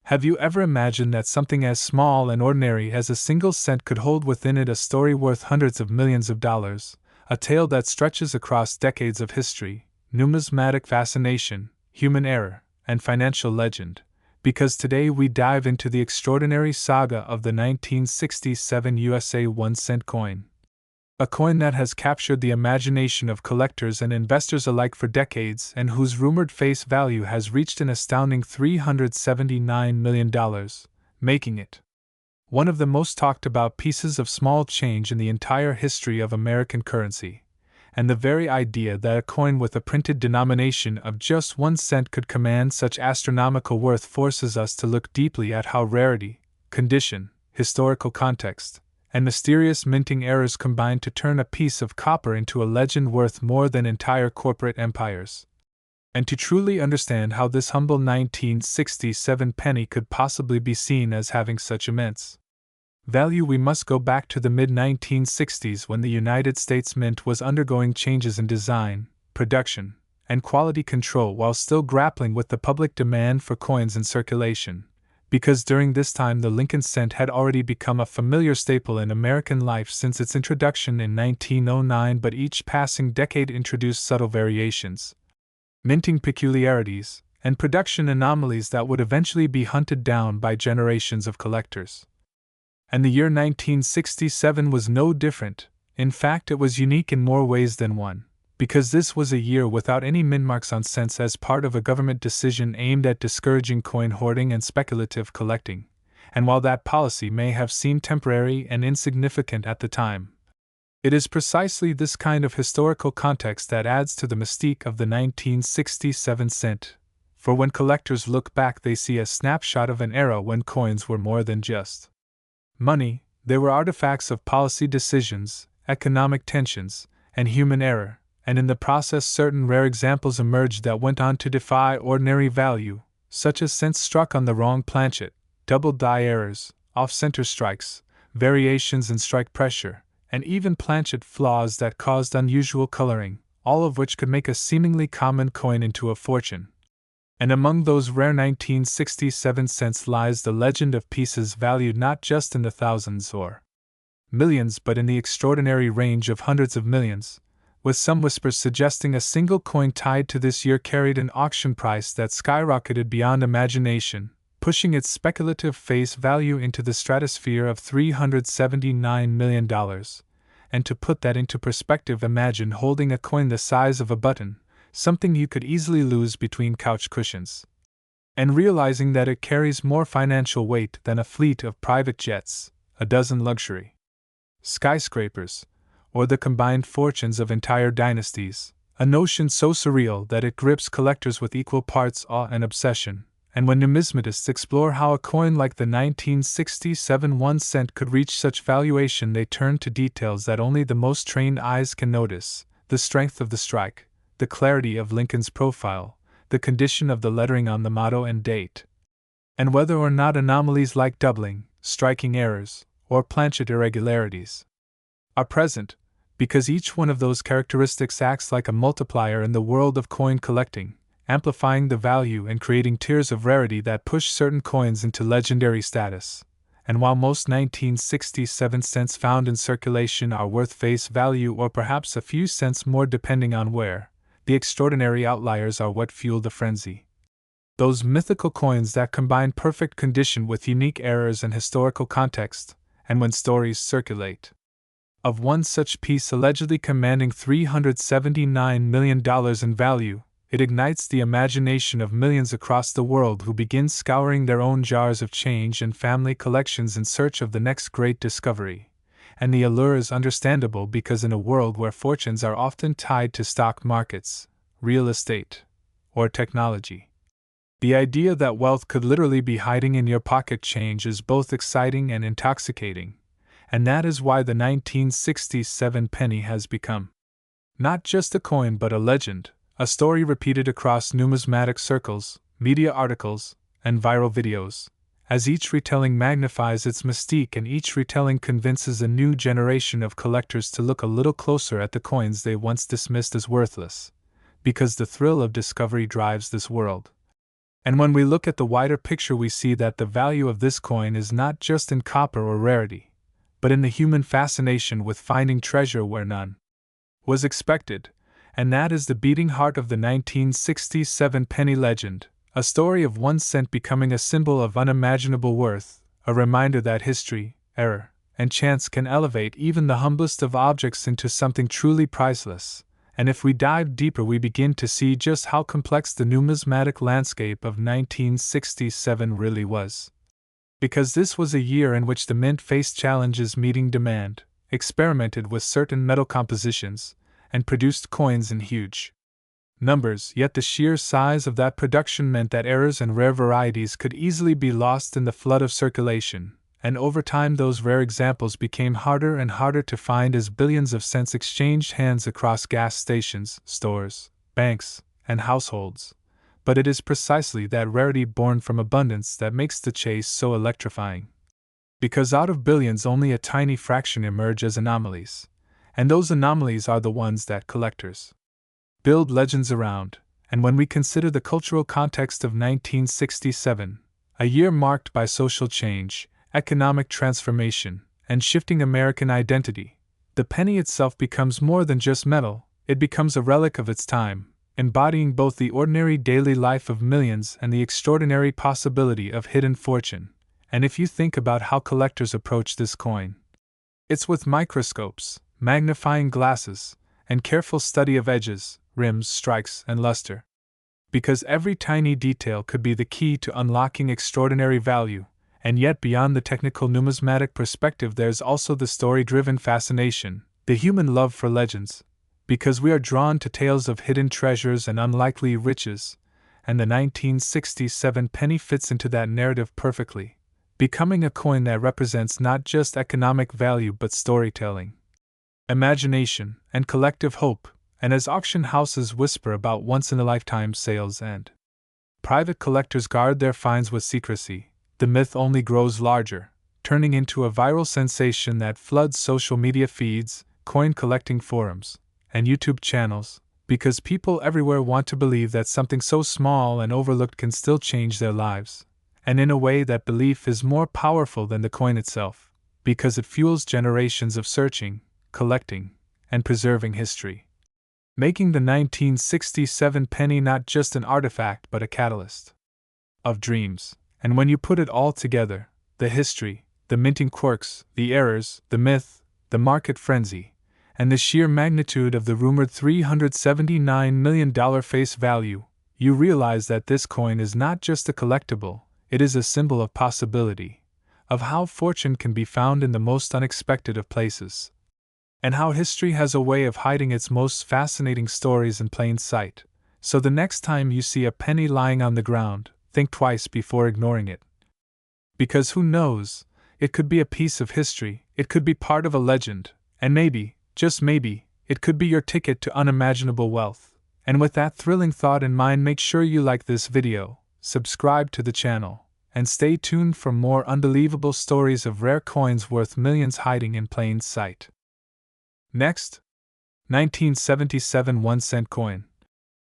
Have you ever imagined that something as small and ordinary as a single cent could hold within it a story worth hundreds of millions of dollars, a tale that stretches across decades of history, numismatic fascination, human error, and financial legend? Because today we dive into the extraordinary saga of the 1967 USA 1-cent coin. A coin that has captured the imagination of collectors and investors alike for decades and whose rumored face value has reached an astounding $379 million, making it one of the most talked about pieces of small change in the entire history of American currency. And the very idea that a coin with a printed denomination of just 1 cent could command such astronomical worth forces us to look deeply at how rarity, condition, historical context, and mysterious minting errors combine to turn a piece of copper into a legend worth more than entire corporate empires. And to truly understand how this humble 1967 penny could possibly be seen as having such immense value, we must go back to the mid-1960s when the United States Mint was undergoing changes in design, production, and quality control while still grappling with the public demand for coins in circulation. Because during this time the Lincoln cent had already become a familiar staple in American life since its introduction in 1909, but each passing decade introduced subtle variations, minting peculiarities, and production anomalies that would eventually be hunted down by generations of collectors. And the year 1967 was no different. In fact, it was unique in more ways than one, because this was a year without any mint marks on cents as part of a government decision aimed at discouraging coin hoarding and speculative collecting. And while that policy may have seemed temporary and insignificant at the time, it is precisely this kind of historical context that adds to the mystique of the 1967 cent. For when collectors look back, they see a snapshot of an era when coins were more than just money. They were artifacts of policy decisions, economic tensions, and human error, and in the process certain rare examples emerged that went on to defy ordinary value, such as cents struck on the wrong planchet, double die errors, off-center strikes, variations in strike pressure, and even planchet flaws that caused unusual coloring, all of which could make a seemingly common coin into a fortune. And among those rare 1967 cents lies the legend of pieces valued not just in the thousands or millions but in the extraordinary range of hundreds of millions, with some whispers suggesting a single coin tied to this year carried an auction price that skyrocketed beyond imagination, pushing its speculative face value into the stratosphere of $379 million. And to put that into perspective, imagine holding a coin the size of a button, something you could easily lose between couch cushions, and realizing that it carries more financial weight than a fleet of private jets, a dozen luxury skyscrapers, or the combined fortunes of entire dynasties, a notion so surreal that it grips collectors with equal parts awe and obsession. And when numismatists explore how a coin like the 1967 1 cent could reach such valuation, they turn to details that only the most trained eyes can notice: the strength of the strike, the clarity of Lincoln's profile, the condition of the lettering on the motto and date, and whether or not anomalies like doubling, striking errors, or planchet irregularities are present, because each one of those characteristics acts like a multiplier in the world of coin collecting, amplifying the value and creating tiers of rarity that push certain coins into legendary status. And while most 1967 cents found in circulation are worth face value or perhaps a few cents more depending on where, the extraordinary outliers are what fuel the frenzy. Those mythical coins that combine perfect condition with unique errors and historical context. And when stories circulate of one such piece allegedly commanding $379 million in value, it ignites the imagination of millions across the world who begin scouring their own jars of change and family collections in search of the next great discovery. And the allure is understandable, because in a world where fortunes are often tied to stock markets, real estate, or technology, the idea that wealth could literally be hiding in your pocket change is both exciting and intoxicating. And that is why the 1967 penny has become not just a coin but a legend, a story repeated across numismatic circles, media articles, and viral videos, as each retelling magnifies its mystique and each retelling convinces a new generation of collectors to look a little closer at the coins they once dismissed as worthless, because the thrill of discovery drives this world And when we look at the wider picture, we see that the value of this coin is not just in copper or rarity, but in the human fascination with finding treasure where none was expected, and that is the beating heart of the 1967 penny legend, a story of 1 cent becoming a symbol of unimaginable worth, a reminder that history, error, and chance can elevate even the humblest of objects into something truly priceless. And if we dive deeper, we begin to see just how complex the numismatic landscape of 1967 really was. Because this was a year in which the mint faced challenges meeting demand, experimented with certain metal compositions, and produced coins in huge numbers, yet the sheer size of that production meant that errors and rare varieties could easily be lost in the flood of circulation, and over time those rare examples became harder and harder to find as billions of cents exchanged hands across gas stations, stores, banks, and households. But it is precisely that rarity born from abundance that makes the chase so electrifying. Because out of billions only a tiny fraction emerge as anomalies, and those anomalies are the ones that collectors build legends around. And when we consider the cultural context of 1967, a year marked by social change, economic transformation, and shifting American identity, the penny itself becomes more than just metal, it becomes a relic of its time, embodying both the ordinary daily life of millions and the extraordinary possibility of hidden fortune. And if you think about how collectors approach this coin, it's with microscopes, magnifying glasses, and careful study of edges, rims, strikes, and luster. Because every tiny detail could be the key to unlocking extraordinary value, and yet beyond the technical numismatic perspective there's also the story-driven fascination, the human love for legends, because we are drawn to tales of hidden treasures and unlikely riches, and the 1967 penny fits into that narrative perfectly, becoming a coin that represents not just economic value but storytelling, imagination, and collective hope. And as auction houses whisper about once-in-a-lifetime sales and private collectors guard their finds with secrecy, the myth only grows larger, turning into a viral sensation that floods social media feeds, coin collecting forums, and YouTube channels, because people everywhere want to believe that something so small and overlooked can still change their lives. And in a way, that belief is more powerful than the coin itself, because it fuels generations of searching, collecting, and preserving history, making the 1967 penny not just an artifact but a catalyst of dreams. And when you put it all together, the history, the minting quirks, the errors, the myth, the market frenzy, and the sheer magnitude of the rumored $379 million face value, you realize that this coin is not just a collectible, it is a symbol of possibility, of how fortune can be found in the most unexpected of places, and how history has a way of hiding its most fascinating stories in plain sight. So the next time you see a penny lying on the ground, think twice before ignoring it. Because who knows, it could be a piece of history, it could be part of a legend, and maybe, just maybe, it could be your ticket to unimaginable wealth. And with that thrilling thought in mind, make sure you like this video, subscribe to the channel, and stay tuned for more unbelievable stories of rare coins worth millions hiding in plain sight. Next, 1977 1-cent coin.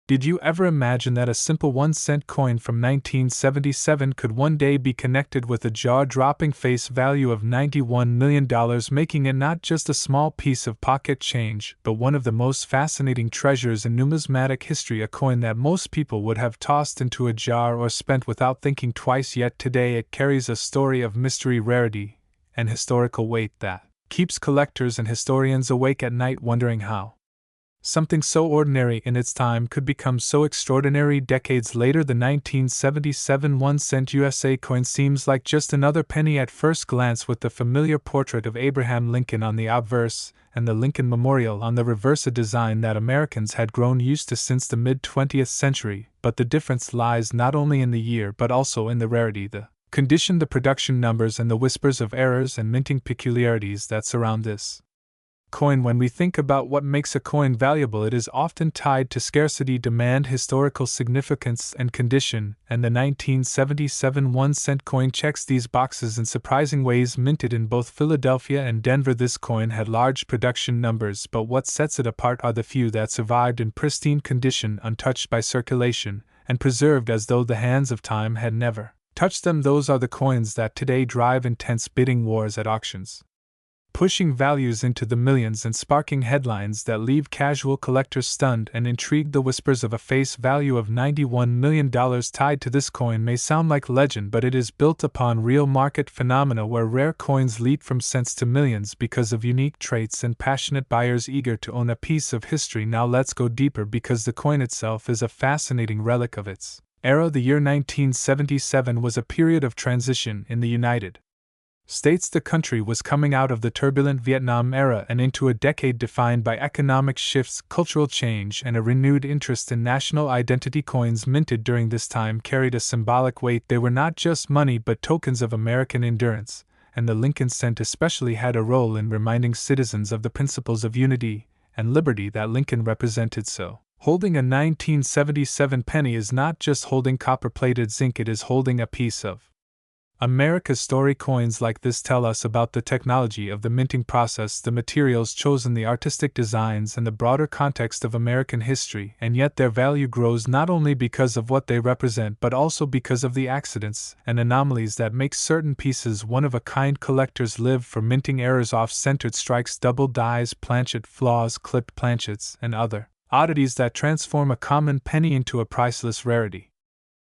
Did you ever imagine that a simple 1-cent coin from 1977 could one day be connected with a jaw-dropping face value of $91 million, making it not just a small piece of pocket change, but one of the most fascinating treasures in numismatic history, a coin that most people would have tossed into a jar or spent without thinking twice, yet today it carries a story of mystery, rarity, and historical weight that keeps collectors and historians awake at night wondering how something so ordinary in its time could become so extraordinary decades later. The 1977 1-cent USA coin seems like just another penny at first glance, with the familiar portrait of Abraham Lincoln on the obverse and the Lincoln Memorial on the reverse, a design that Americans had grown used to since the mid-20th century. But the difference lies not only in the year but also in the rarity, the condition, the production numbers, and the whispers of errors and minting peculiarities that surround this coin. When we think about what makes a coin valuable, it is often tied to scarcity, demand, historical significance, and condition, and the 1977 1-cent coin checks these boxes in surprising ways. Minted in both Philadelphia and Denver, this coin had large production numbers, but what sets it apart are the few that survived in pristine condition, untouched by circulation, and preserved as though the hands of time had never touched them. Those are the coins that today drive intense bidding wars at auctions, pushing values into the millions and sparking headlines that leave casual collectors stunned and intrigued. The whispers of a face value of $91 million tied to this coin may sound like legend, but it is built upon real market phenomena where rare coins leap from cents to millions because of unique traits and passionate buyers eager to own a piece of history. Now let's go deeper, because the coin itself is a fascinating relic of its era. The year 1977 was a period of transition in the United States. The country was coming out of the turbulent Vietnam era and into a decade defined by economic shifts, cultural change, and a renewed interest in national identity. Coins minted during this time carried a symbolic weight. They were not just money but tokens of American endurance, and the Lincoln cent especially had a role in reminding citizens of the principles of unity and liberty that Lincoln represented. So, holding a 1977 penny is not just holding copper-plated zinc, it is holding a piece of America's story. Coins like this tell us about the technology of the minting process, the materials chosen, the artistic designs, and the broader context of American history, and yet their value grows not only because of what they represent but also because of the accidents and anomalies that make certain pieces one of a kind. Collectors live for minting errors, off-centered strikes, double dies, planchet flaws, clipped planchets, and other oddities that transform a common penny into a priceless rarity.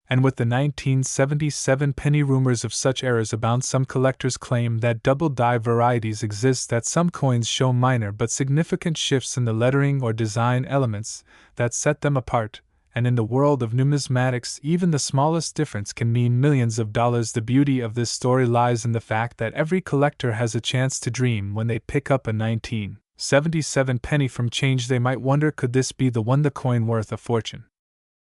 And with the 1977 penny, rumors of such errors abound. Some collectors claim that double die varieties exist, that some coins show minor but significant shifts in the lettering or design elements that set them apart, and in the world of numismatics, even the smallest difference can mean millions of dollars. The beauty of this story lies in the fact that every collector has a chance to dream when they pick up a 1977 penny from change. They might wonder, could this be the one, the coin worth a fortune,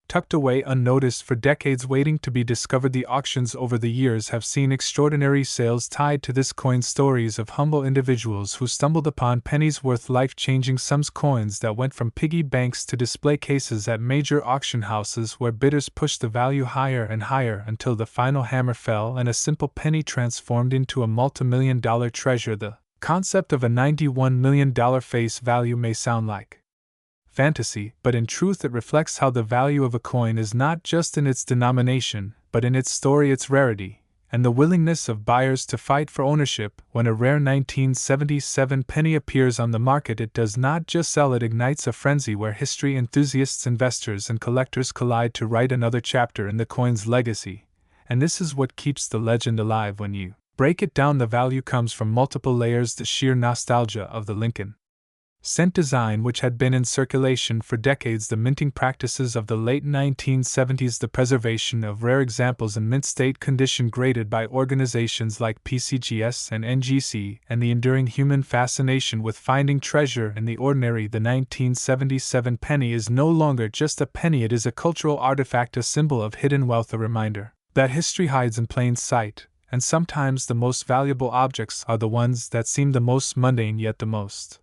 tucked away unnoticed for decades, waiting to be discovered? The auctions over the years have seen extraordinary sales tied to this coin, stories of humble individuals who stumbled upon pennies worth life-changing sums, coins that went from piggy banks to display cases at major auction houses where bidders pushed the value higher and higher until the final hammer fell and a simple penny transformed into a multi-million-dollar treasure. The concept of a $91 million face value may sound like fantasy, but in truth it reflects how the value of a coin is not just in its denomination, but in its story, its rarity, and the willingness of buyers to fight for ownership. When a rare 1977 penny appears on the market, it does not just sell, it ignites a frenzy where history enthusiasts, investors, and collectors collide to write another chapter in the coin's legacy. And this is what keeps the legend alive. When you break it down, the value comes from multiple layers: the sheer nostalgia of the Lincoln cent design, which had been in circulation for decades, the minting practices of the late 1970s, the preservation of rare examples in mint state condition graded by organizations like PCGS and NGC, and the enduring human fascination with finding treasure in the ordinary. The 1977 penny is no longer just a penny, it is a cultural artifact, a symbol of hidden wealth, a reminder that history hides in plain sight, and sometimes the most valuable objects are the ones that seem the most mundane yet the most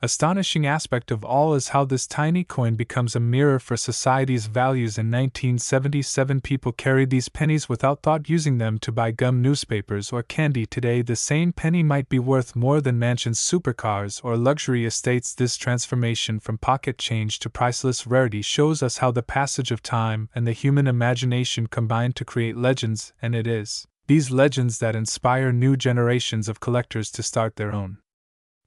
astonishing aspect of all is how this tiny coin becomes a mirror for society's values. In 1977, people carried these pennies without thought, using them to buy gum, newspapers, or candy. Today, the same penny might be worth more than mansions, supercars, or luxury estates. This transformation from pocket change to priceless rarity shows us how the passage of time and the human imagination combine to create legends, and it is these legends that inspire new generations of collectors to start their own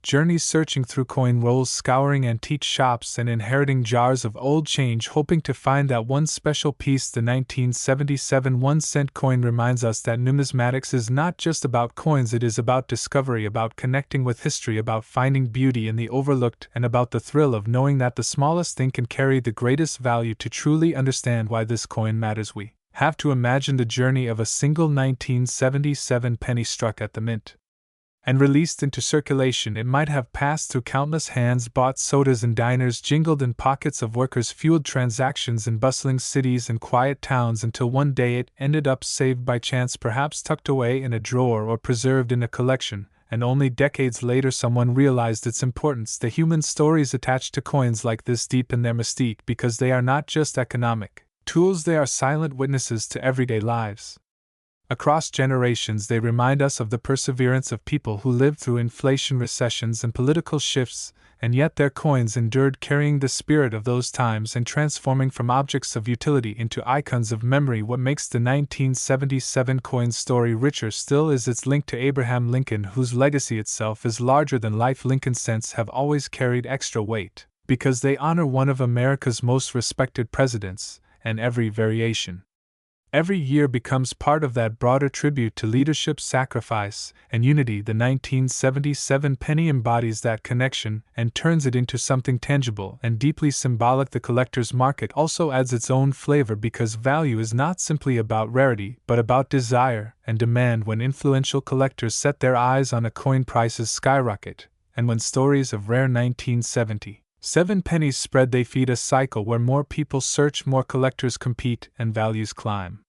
journeys, searching through coin rolls, scouring antique shops, and inheriting jars of old change, hoping to find that one special piece. The 1977 1-cent coin reminds us that numismatics is not just about coins, it is about discovery, about connecting with history, about finding beauty in the overlooked, and about the thrill of knowing that the smallest thing can carry the greatest value. To truly understand why this coin matters, we have to imagine the journey of a single 1977 penny struck at the mint and released into circulation. It might have passed through countless hands, bought sodas in diners, jingled in pockets of workers, fueled transactions in bustling cities and quiet towns, until one day it ended up saved by chance, perhaps tucked away in a drawer or preserved in a collection, and only decades later someone realized its importance. The human stories attached to coins like this deepen their mystique because they are not just economic tools, they are silent witnesses to everyday lives. Across generations, they remind us of the perseverance of people who lived through inflation, recessions, and political shifts, and yet their coins endured, carrying the spirit of those times and transforming from objects of utility into icons of memory. What makes the 1977 coin story richer still is its link to Abraham Lincoln, whose legacy itself is larger than life. Lincoln cents have always carried extra weight, because they honor one of America's most respected presidents, and every variation every year becomes part of that broader tribute to leadership, sacrifice, and unity. The 1977 penny embodies that connection and turns it into something tangible and deeply symbolic. The collector's market also adds its own flavor, because value is not simply about rarity but about desire and demand. When influential collectors set their eyes on a coin, prices skyrocket, and when stories of rare 1977 pennies spread, they feed a cycle where more people search, more collectors compete, and values climb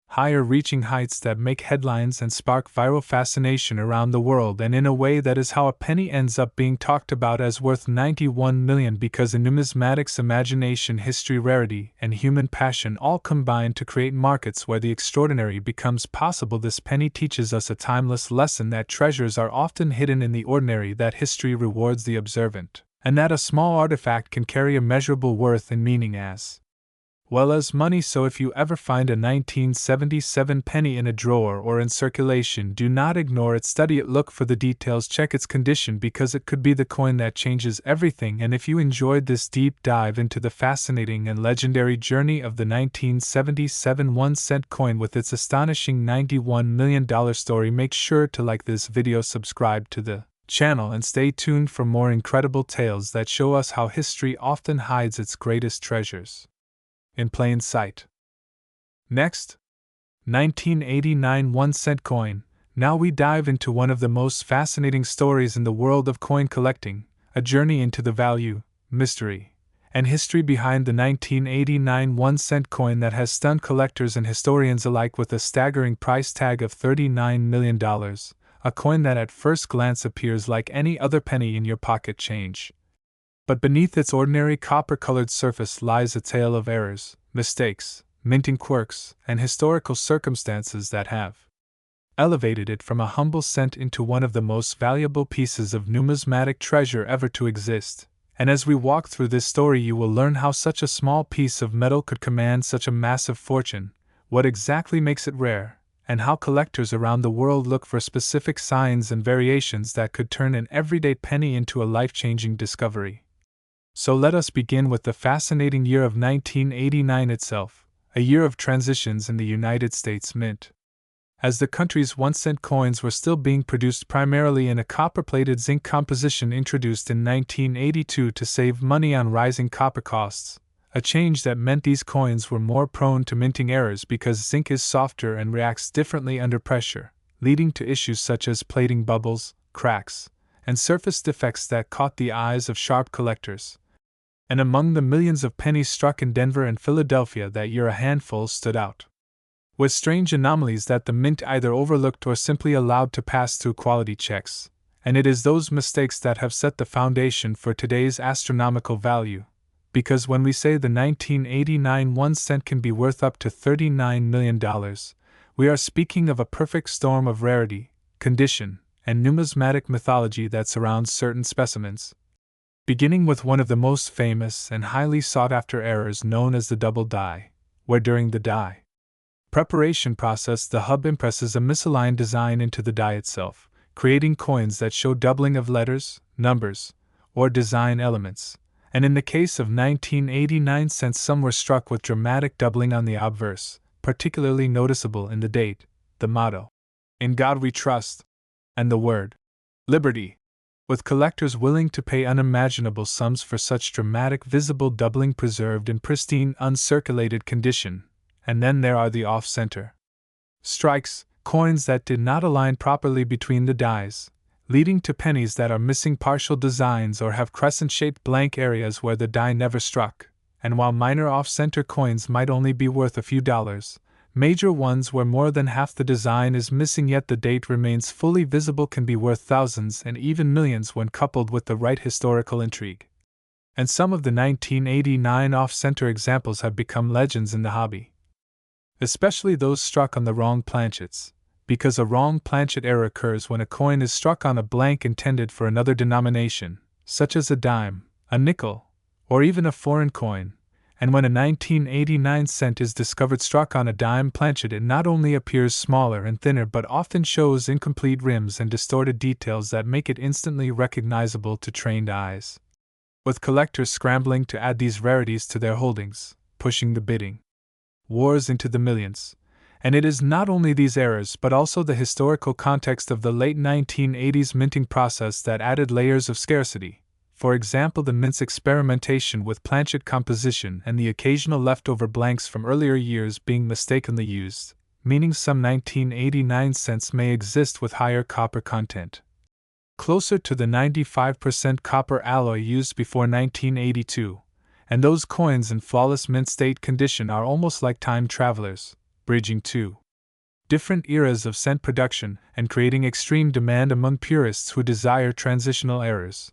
higher, reaching heights that make headlines and spark viral fascination around the world. And in a way, that is how a penny ends up being talked about as worth $91 million, because in numismatics, imagination, history, rarity, and human passion all combine to create markets where the extraordinary becomes possible. This penny teaches us a timeless lesson: that treasures are often hidden in the ordinary, that history rewards the observant, and that a small artifact can carry immeasurable worth and meaning as well as money. So if you ever find a 1977 penny in a drawer or in circulation, do not ignore it. Study it, look for the details, check its condition, because it could be the coin that changes everything. And if you enjoyed this deep dive into the fascinating and legendary journey of the 1977 1-cent coin with its astonishing $91 million story, make sure to like this video, subscribe to the channel, and stay tuned for more incredible tales that show us how history often hides its greatest treasures in plain sight. Next, 1989 1-cent coin. Now we dive into one of the most fascinating stories in the world of coin collecting, a journey into the value, mystery, and history behind the 1989 1-cent coin that has stunned collectors and historians alike with a staggering price tag of $39 million, a coin that at first glance appears like any other penny in your pocket change. But beneath its ordinary copper-colored surface lies a tale of errors, mistakes, minting quirks, and historical circumstances that have elevated it from a humble cent into one of the most valuable pieces of numismatic treasure ever to exist. And as we walk through this story, you will learn how such a small piece of metal could command such a massive fortune, what exactly makes it rare, and how collectors around the world look for specific signs and variations that could turn an everyday penny into a life-changing discovery. So let us begin with the fascinating year of 1989 itself, a year of transitions in the United States Mint. As the country's 1-cent coins were still being produced primarily in a copper-plated zinc composition introduced in 1982 to save money on rising copper costs, a change that meant these coins were more prone to minting errors because zinc is softer and reacts differently under pressure, leading to issues such as plating bubbles, cracks, and surface defects that caught the eyes of sharp collectors. And among the millions of pennies struck in Denver and Philadelphia that year, a handful stood out with strange anomalies that the mint either overlooked or simply allowed to pass through quality checks. And it is those mistakes that have set the foundation for today's astronomical value. Because when we say the 1989 1-cent can be worth up to $39 million, we are speaking of a perfect storm of rarity, condition, and numismatic mythology that surrounds certain specimens. Beginning with one of the most famous and highly sought-after errors known as the double die, where during the die preparation process the hub impresses a misaligned design into the die itself, creating coins that show doubling of letters, numbers, or design elements. And in the case of 1989 cents, some were struck with dramatic doubling on the obverse, particularly noticeable in the date, the motto, "In God We Trust," and the word, "Liberty," with collectors willing to pay unimaginable sums for such dramatic visible doubling preserved in pristine, uncirculated condition. And then there are the off-center strikes, coins that did not align properly between the dies, leading to pennies that are missing partial designs or have crescent-shaped blank areas where the die never struck. And while minor off-center coins might only be worth a few dollars, major ones where more than half the design is missing yet the date remains fully visible can be worth thousands and even millions when coupled with the right historical intrigue. And some of the 1989 off-center examples have become legends in the hobby. especially those struck on the wrong planchets, because a wrong planchet error occurs when a coin is struck on a blank intended for another denomination, such as a dime, a nickel, or even a foreign coin, and when a 1989 cent is discovered struck on a dime planchet, it not only appears smaller and thinner but often shows incomplete rims and distorted details that make it instantly recognizable to trained eyes. With collectors scrambling to add these rarities to their holdings, pushing the bidding wars into the millions. And it is not only these errors but also the historical context of the late 1980s minting process that added layers of scarcity. For example, the mint's experimentation with planchet composition and the occasional leftover blanks from earlier years being mistakenly used, meaning some 1989 cents may exist with higher copper content, closer to the 95% copper alloy used before 1982, and those coins in flawless mint state condition are almost like time travelers, bridging two different eras of cent production and creating extreme demand among purists who desire transitional errors.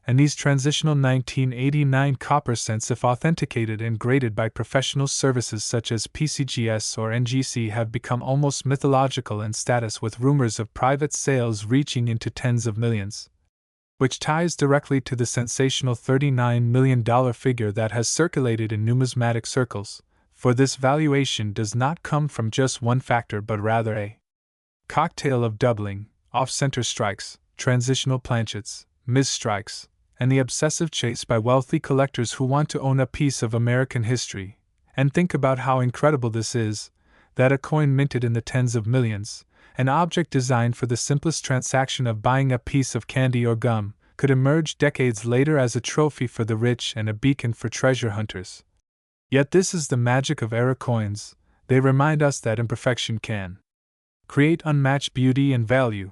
And these transitional 1989 copper cents, if authenticated and graded by professional services such as PCGS or NGC, have become almost mythological in status, with rumors of private sales reaching into tens of millions, which ties directly to the sensational $39 million figure that has circulated in numismatic circles, for this valuation does not come from just one factor but rather a cocktail of doubling, off-center strikes, transitional planchets, mis-strikes, and the obsessive chase by wealthy collectors who want to own a piece of American history. And think about how incredible this is, that a coin minted in the tens of millions, an object designed for the simplest transaction of buying a piece of candy or gum, could emerge decades later as a trophy for the rich and a beacon for treasure hunters. Yet this is the magic of error coins. They remind us that imperfection can create unmatched beauty and value,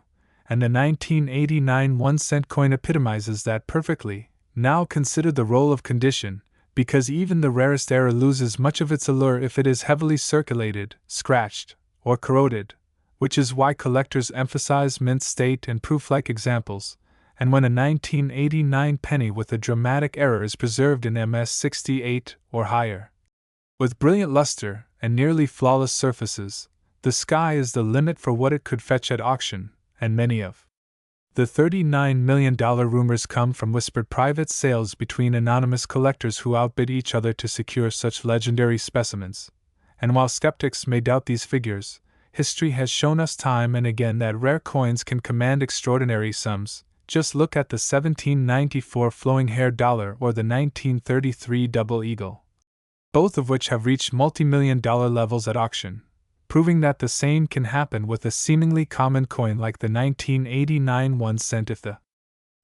and the 1989 1-cent coin epitomizes that perfectly. Now consider the role of condition, because even the rarest error loses much of its allure if it is heavily circulated, scratched, or corroded, which is why collectors emphasize mint state and proof-like examples, and when a 1989 penny with a dramatic error is preserved in MS68 or higher, with brilliant luster and nearly flawless surfaces, the sky is the limit for what it could fetch at auction, and many of the $39 million rumors come from whispered private sales between anonymous collectors who outbid each other to secure such legendary specimens. And while skeptics may doubt these figures, history has shown us time and again that rare coins can command extraordinary sums. Just look at the 1794 flowing hair dollar or the 1933 double eagle, both of which have reached multi-million-dollar levels at auction, proving that the same can happen with a seemingly common coin like the 1989 1 cent if the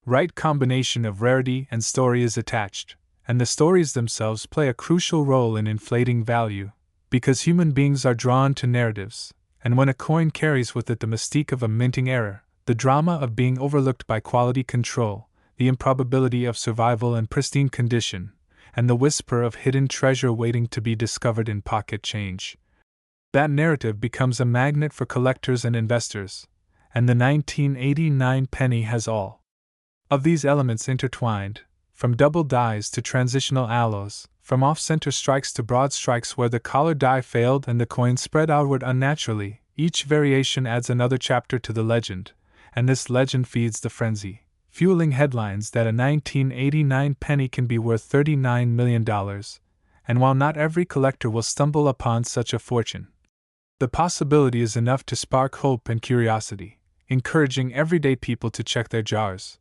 right combination of rarity and story is attached, and the stories themselves play a crucial role in inflating value, because human beings are drawn to narratives, and when a coin carries with it the mystique of a minting error, the drama of being overlooked by quality control, the improbability of survival in pristine condition, and the whisper of hidden treasure waiting to be discovered in pocket change, that narrative becomes a magnet for collectors and investors, and the 1989 penny has all of these elements intertwined, from double dies to transitional alloys, from off-center strikes to broad strikes where the collar die failed and the coin spread outward unnaturally. Each variation adds another chapter to the legend, and this legend feeds the frenzy, fueling headlines that a 1989 penny can be worth $39 million, and while not every collector will stumble upon such a fortune, the possibility is enough to spark hope and curiosity, encouraging everyday people to check their jars,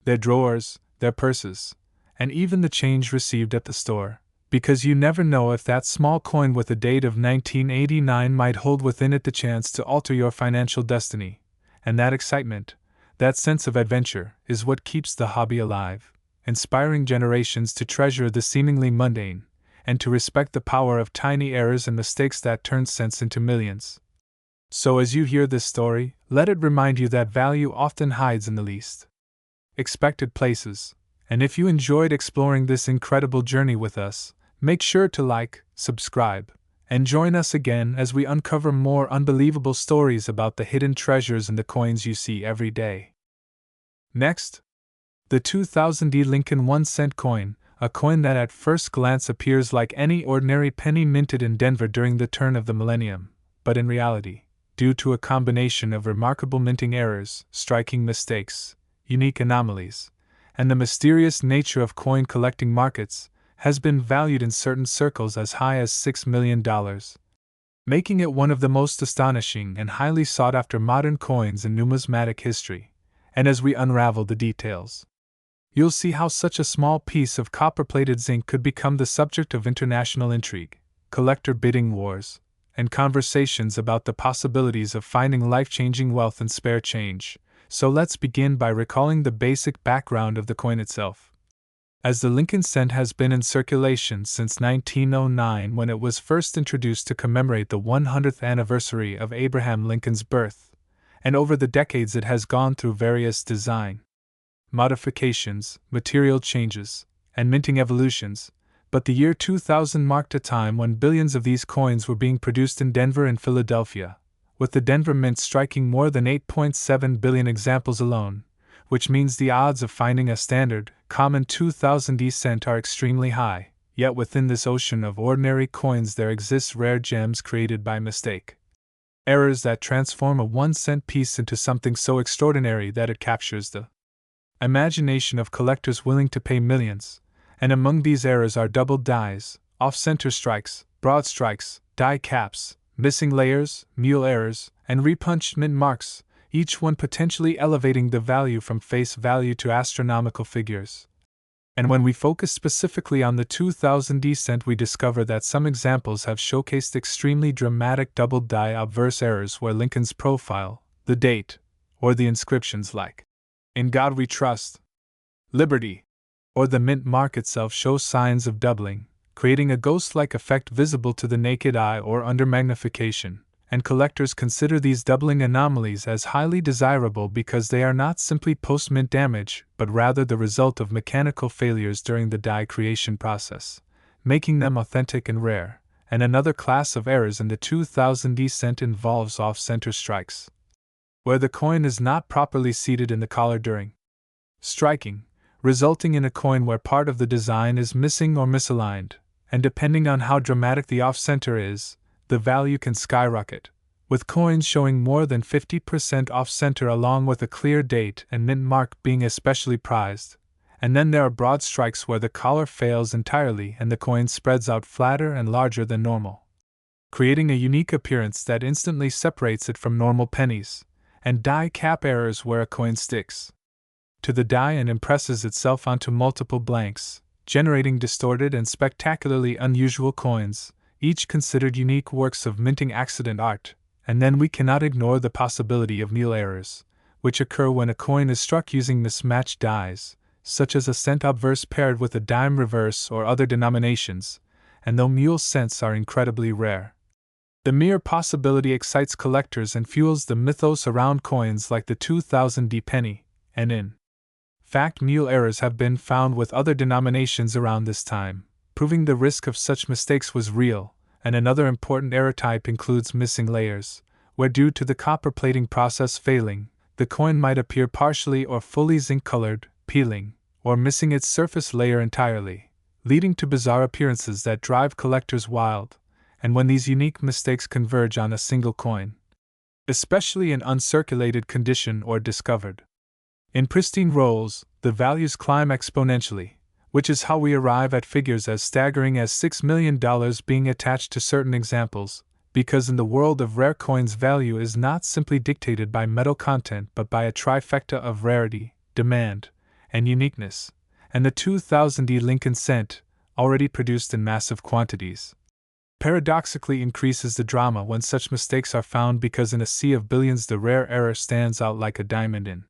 their drawers, their purses, and even the change received at the store, because you never know if that small coin with a date of 1989 might hold within it the chance to alter your financial destiny, and that excitement, that sense of adventure, is what keeps the hobby alive, inspiring generations to treasure the seemingly mundane, and to respect the power of tiny errors and mistakes that turn cents into millions. So as you hear this story, let it remind you that value often hides in the least expected places, and if you enjoyed exploring this incredible journey with us, make sure to like, subscribe, and join us again as we uncover more unbelievable stories about the hidden treasures in the coins you see every day. Next, the 2000 Lincoln 1 cent coin, a coin that at first glance appears like any ordinary penny minted in Denver during the turn of the millennium, but in reality, due to a combination of remarkable minting errors, striking mistakes, unique anomalies, and the mysterious nature of coin collecting markets, has been valued in certain circles as high as $6 million, making it one of the most astonishing and highly sought after modern coins in numismatic history. And as we unravel the details, you'll see how such a small piece of copper-plated zinc could become the subject of international intrigue, collector bidding wars, and conversations about the possibilities of finding life-changing wealth in spare change. So let's begin by recalling the basic background of the coin itself. As the Lincoln cent has been in circulation since 1909, when it was first introduced to commemorate the 100th anniversary of Abraham Lincoln's birth, and over the decades it has gone through various design modifications, material changes, and minting evolutions, but the year 2000 marked a time when billions of these coins were being produced in Denver and Philadelphia, with the Denver Mint striking more than 8.7 billion examples alone, which means the odds of finding a standard, common 2000 cent are extremely high, yet within this ocean of ordinary coins there exists rare gems created by mistake. Errors that transform a 1-cent piece into something so extraordinary that it captures the imagination of collectors willing to pay millions, and among these errors are doubled dies, off-center strikes, broad strikes, die caps, missing layers, mule errors, and repunched mint marks, each one potentially elevating the value from face value to astronomical figures. And when we focus specifically on the 2000 cent, we discover that some examples have showcased extremely dramatic doubled die obverse errors where Lincoln's profile, the date, or the inscriptions like "In God We Trust," "Liberty," or the mint mark itself show signs of doubling, creating a ghost-like effect visible to the naked eye or under magnification, and collectors consider these doubling anomalies as highly desirable because they are not simply post-mint damage, but rather the result of mechanical failures during the die creation process, making them authentic and rare. And another class of errors in the 2000 cent involves off-center strikes, where the coin is not properly seated in the collar during striking, resulting in a coin where part of the design is missing or misaligned, and depending on how dramatic the off-center is, the value can skyrocket, with coins showing more than 50% off-center along with a clear date and mint mark being especially prized. And then there are broad strikes where the collar fails entirely and the coin spreads out flatter and larger than normal, creating a unique appearance that instantly separates it from normal pennies, and die cap errors where a coin sticks to the die and impresses itself onto multiple blanks, generating distorted and spectacularly unusual coins, each considered unique works of minting accident art. And then we cannot ignore the possibility of mule errors, which occur when a coin is struck using mismatched dies, such as a cent obverse paired with a dime reverse or other denominations, and though mule cents are incredibly rare, the mere possibility excites collectors and fuels the mythos around coins like the 2000 penny, and in fact mule errors have been found with other denominations around this time, proving the risk of such mistakes was real. And another important error type includes missing layers, where due to the copper plating process failing, the coin might appear partially or fully zinc-colored, peeling, or missing its surface layer entirely, leading to bizarre appearances that drive collectors wild. And when these unique mistakes converge on a single coin, especially in uncirculated condition or discovered in pristine rolls, the values climb exponentially, which is how we arrive at figures as staggering as $6 million being attached to certain examples, because in the world of rare coins value is not simply dictated by metal content but by a trifecta of rarity, demand, and uniqueness, and the 2000 Lincoln cent, already produced in massive quantities, paradoxically increases the drama when such mistakes are found because in a sea of billions the rare error stands out like a diamond in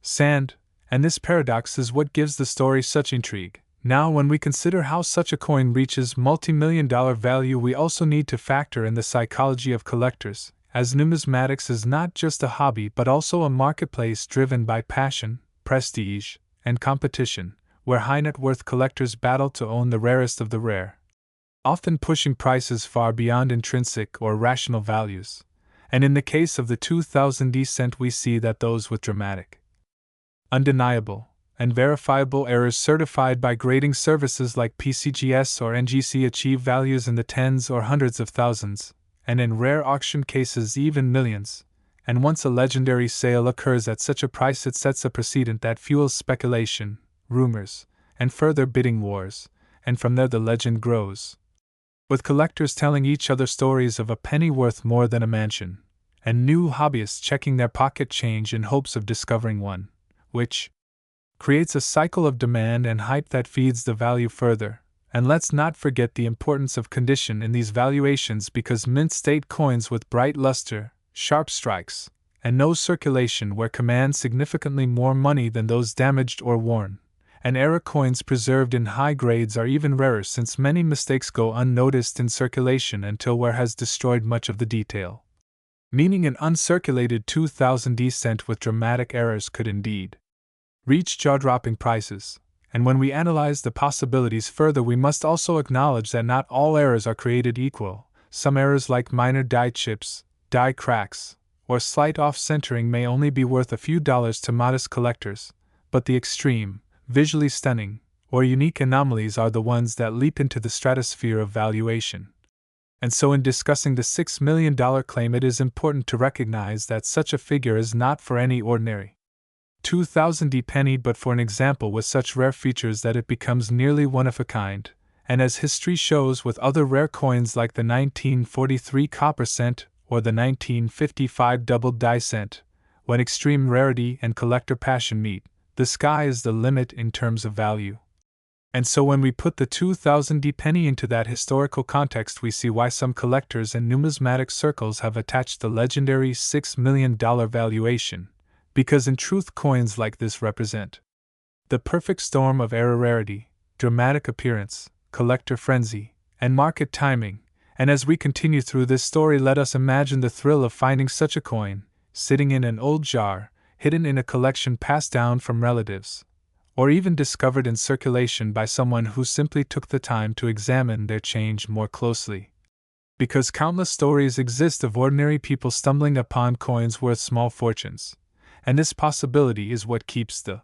sand. And this paradox is what gives the story such intrigue. Now, when we consider how such a coin reaches multi-million-dollar value, we also need to factor in the psychology of collectors, as numismatics is not just a hobby but also a marketplace driven by passion, prestige, and competition, where high-net-worth collectors battle to own the rarest of the rare, often pushing prices far beyond intrinsic or rational values. And in the case of the 2000 cent, we see that those with dramatic, undeniable, and verifiable errors certified by grading services like PCGS or NGC achieve values in the tens or hundreds of thousands, and in rare auction cases even millions. And once a legendary sale occurs at such a price, it sets a precedent that fuels speculation, rumors, and further bidding wars, and from there the legend grows. With collectors telling each other stories of a penny worth more than a mansion, and new hobbyists checking their pocket change in hopes of discovering one, which creates a cycle of demand and hype that feeds the value further. And let's not forget the importance of condition in these valuations, because mint state coins with bright luster, sharp strikes, and no circulation command significantly more money than those damaged or worn. And era coins preserved in high grades are even rarer, since many mistakes go unnoticed in circulation until wear has destroyed much of the detail. Meaning an uncirculated 2000D cent with dramatic errors could indeed reach jaw-dropping prices. And when we analyze the possibilities further, we must also acknowledge that not all errors are created equal. Some errors, like minor die chips, die cracks, or slight off-centering, may only be worth a few dollars to modest collectors, but the extreme, visually stunning, or unique anomalies are the ones that leap into the stratosphere of valuation. And so in discussing the $6 million claim, it is important to recognize that such a figure is not for any ordinary 2000D penny, but for an example with such rare features that it becomes nearly one of a kind. And as history shows with other rare coins like the 1943 copper cent or the 1955 double die cent, when extreme rarity and collector passion meet, the sky is the limit in terms of value. And so when we put the 2000D penny into that historical context, we see why some collectors and numismatic circles have attached the legendary $6 million valuation, because in truth coins like this represent the perfect storm of era rarity, dramatic appearance, collector frenzy, and market timing. And as we continue through this story, let us imagine the thrill of finding such a coin, sitting in an old jar, hidden in a collection passed down from relatives, or even discovered in circulation by someone who simply took the time to examine their change more closely. Because countless stories exist of ordinary people stumbling upon coins worth small fortunes, and this possibility is what keeps the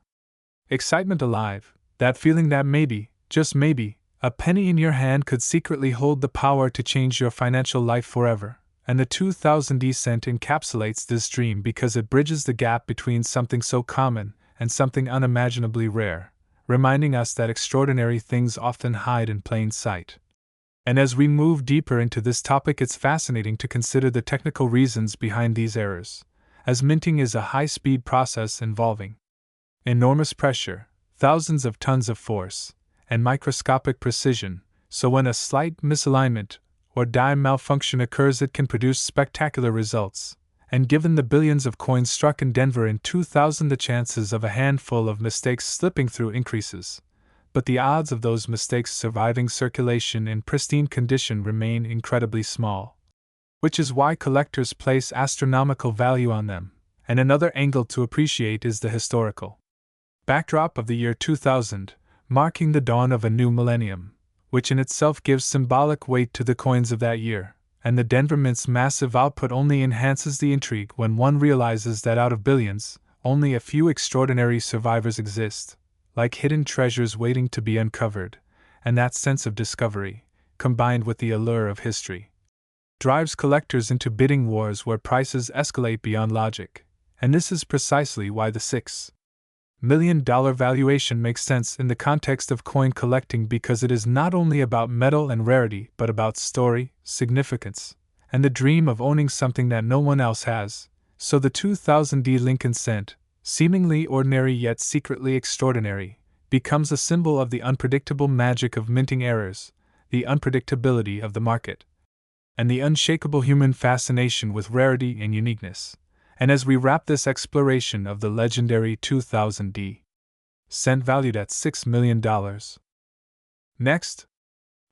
excitement alive, that feeling that maybe, just maybe, a penny in your hand could secretly hold the power to change your financial life forever. And the 2000D cent encapsulates this dream, because it bridges the gap between something so common and something unimaginably rare, reminding us that extraordinary things often hide in plain sight. And as we move deeper into this topic, it's fascinating to consider the technical reasons behind these errors, as minting is a high-speed process involving enormous pressure, thousands of tons of force, and microscopic precision, so when a slight misalignment or die malfunction occurs, it can produce spectacular results. And given the billions of coins struck in Denver in 2000, the chances of a handful of mistakes slipping through increases, but the odds of those mistakes surviving circulation in pristine condition remain incredibly small, which is why collectors place astronomical value on them. And another angle to appreciate is the historical backdrop of the year 2000, marking the dawn of a new millennium, which in itself gives symbolic weight to the coins of that year. And the Denver Mint's massive output only enhances the intrigue when one realizes that out of billions, only a few extraordinary survivors exist, like hidden treasures waiting to be uncovered. And that sense of discovery, combined with the allure of history, drives collectors into bidding wars where prices escalate beyond logic. And this is precisely why the $6 million valuation makes sense in the context of coin collecting, because it is not only about metal and rarity, but about story, significance, and the dream of owning something that no one else has. So the 2000D Lincoln cent, seemingly ordinary yet secretly extraordinary, becomes a symbol of the unpredictable magic of minting errors, the unpredictability of the market, and the unshakable human fascination with rarity and uniqueness. And as we wrap this exploration of the legendary 2000D cent valued at $6 million. Next,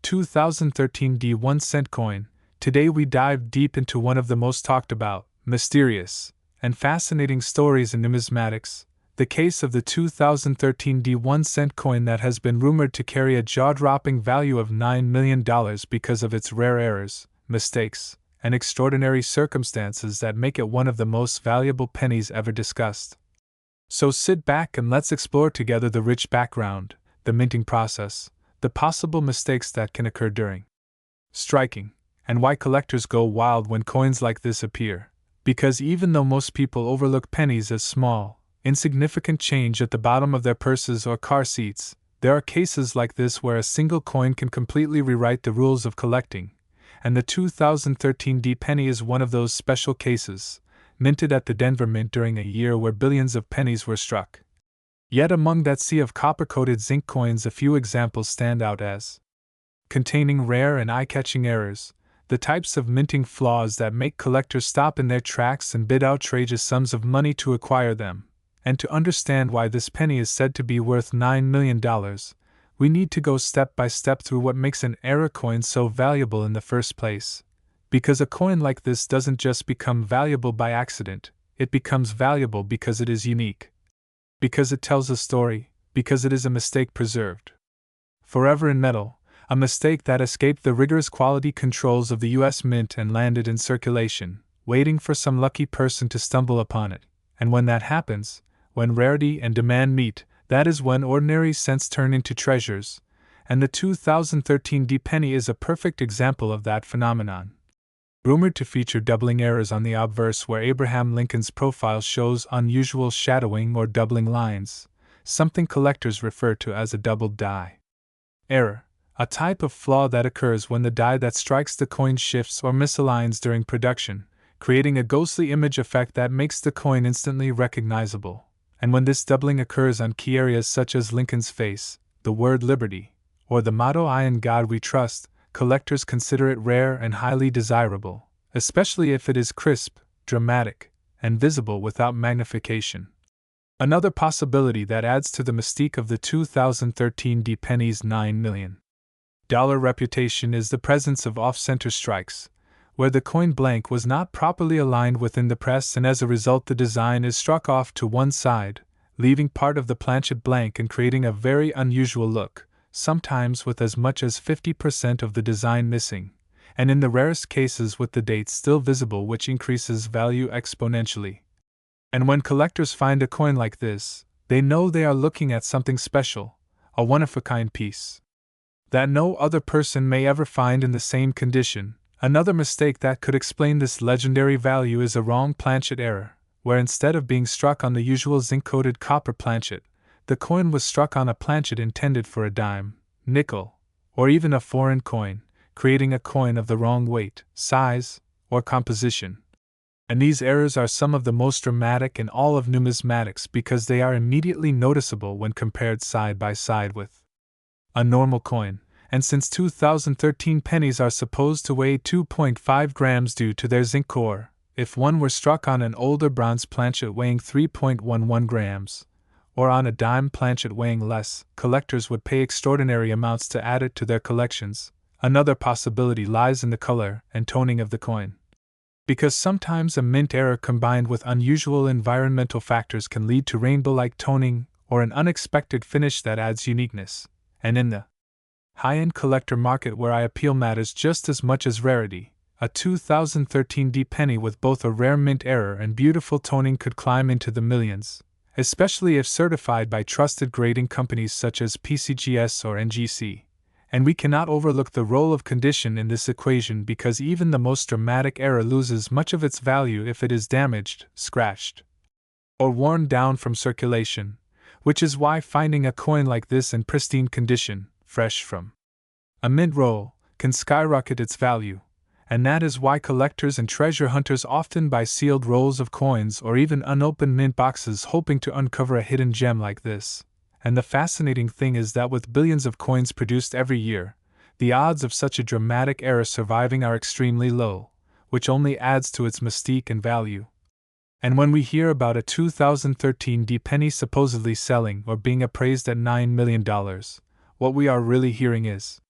2013 1 cent coin. Today we dive deep into one of the most talked about, mysterious, and fascinating stories in numismatics, the case of the 2013 1 cent coin that has been rumored to carry a jaw-dropping value of $9 million because of its rare errors, mistakes, and extraordinary circumstances that make it one of the most valuable pennies ever discussed. So sit back and let's explore together the rich background, the minting process, the possible mistakes that can occur during striking, and why collectors go wild when coins like this appear. Because even though most people overlook pennies as small, insignificant change at the bottom of their purses or car seats, there are cases like this where a single coin can completely rewrite the rules of collecting, and the 2013 D penny is one of those special cases, minted at the Denver Mint during a year where billions of pennies were struck. Yet among that sea of copper-coated zinc coins, a few examples stand out as containing rare and eye-catching errors, the types of minting flaws that make collectors stop in their tracks and bid outrageous sums of money to acquire them. And to understand why this penny is said to be worth $9 million, we need to go step by step through what makes an error coin so valuable in the first place. Because a coin like this doesn't just become valuable by accident, it becomes valuable because it is unique. Because it tells a story, because it is a mistake preserved forever in metal, a mistake that escaped the rigorous quality controls of the US Mint and landed in circulation, waiting for some lucky person to stumble upon it. And when that happens, when rarity and demand meet, that is when ordinary cents turn into treasures, and the 2013 D penny is a perfect example of that phenomenon. Rumored to feature doubling errors on the obverse where Abraham Lincoln's profile shows unusual shadowing or doubling lines, something collectors refer to as a doubled die error, a type of flaw that occurs when the die that strikes the coin shifts or misaligns during production, creating a ghostly image effect that makes the coin instantly recognizable. And when this doubling occurs on key areas such as Lincoln's face, the word liberty, or the motto "I in God we trust," collectors consider it rare and highly desirable, especially if it is crisp, dramatic, and visible without magnification. Another possibility that adds to the mystique of the 2013 D penny's $9 million reputation is the presence of off-center strikes, where the coin blank was not properly aligned within the press and as a result the design is struck off to one side, leaving part of the planchet blank and creating a very unusual look, sometimes with as much as 50% of the design missing, and in the rarest cases with the date still visible, which increases value exponentially. And when collectors find a coin like this, they know they are looking at something special, a one-of-a-kind piece that no other person may ever find in the same condition. Another mistake that could explain this legendary value is a wrong planchet error, where instead of being struck on the usual zinc-coated copper planchet, the coin was struck on a planchet intended for a dime, nickel, or even a foreign coin, creating a coin of the wrong weight, size, or composition. And these errors are some of the most dramatic in all of numismatics because they are immediately noticeable when compared side by side with a normal coin, and since 2013 pennies are supposed to weigh 2.5 grams due to their zinc core, if one were struck on an older bronze planchet weighing 3.11 grams, or on a dime planchet weighing less, collectors would pay extraordinary amounts to add it to their collections. Another possibility lies in the color and toning of the coin. Because sometimes a mint error combined with unusual environmental factors can lead to rainbow-like toning or an unexpected finish that adds uniqueness. And in the high-end collector market where appeal matters just as much as rarity, a 2013 D penny with both a rare mint error and beautiful toning could climb into the millions, especially if certified by trusted grading companies such as PCGS or NGC. And we cannot overlook the role of condition in this equation because even the most dramatic error loses much of its value if it is damaged, scratched, or worn down from circulation, which is why finding a coin like this in pristine condition, fresh from a mint roll, can skyrocket its value, and that is why collectors and treasure hunters often buy sealed rolls of coins or even unopened mint boxes hoping to uncover a hidden gem like this. And the fascinating thing is that with billions of coins produced every year, the odds of such a dramatic error surviving are extremely low, which only adds to its mystique and value. And when we hear about a 2013 D penny supposedly selling or being appraised at $9 million, what we are really hearing is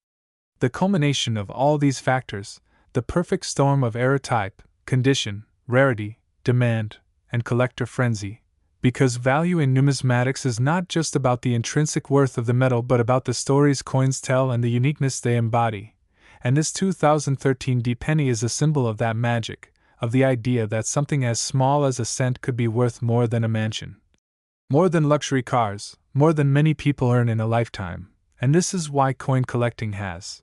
the culmination of all these factors, the perfect storm of error type, condition, rarity, demand, and collector frenzy. Because value in numismatics is not just about the intrinsic worth of the metal but about the stories coins tell and the uniqueness they embody. And this 2013 D penny is a symbol of that magic, of the idea that something as small as a cent could be worth more than a mansion. More than luxury cars, more than many people earn in a lifetime, and this is why coin collecting has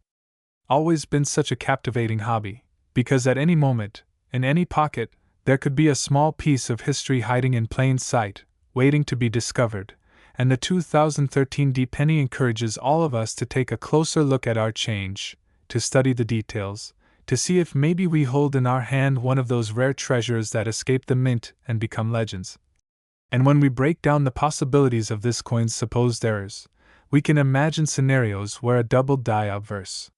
always been such a captivating hobby, because at any moment, in any pocket, there could be a small piece of history hiding in plain sight, waiting to be discovered, and the 2013 D-penny encourages all of us to take a closer look at our change, to study the details, to see if maybe we hold in our hand one of those rare treasures that escape the mint and become legends. And when we break down the possibilities of this coin's supposed errors, we can imagine scenarios where a double die obverse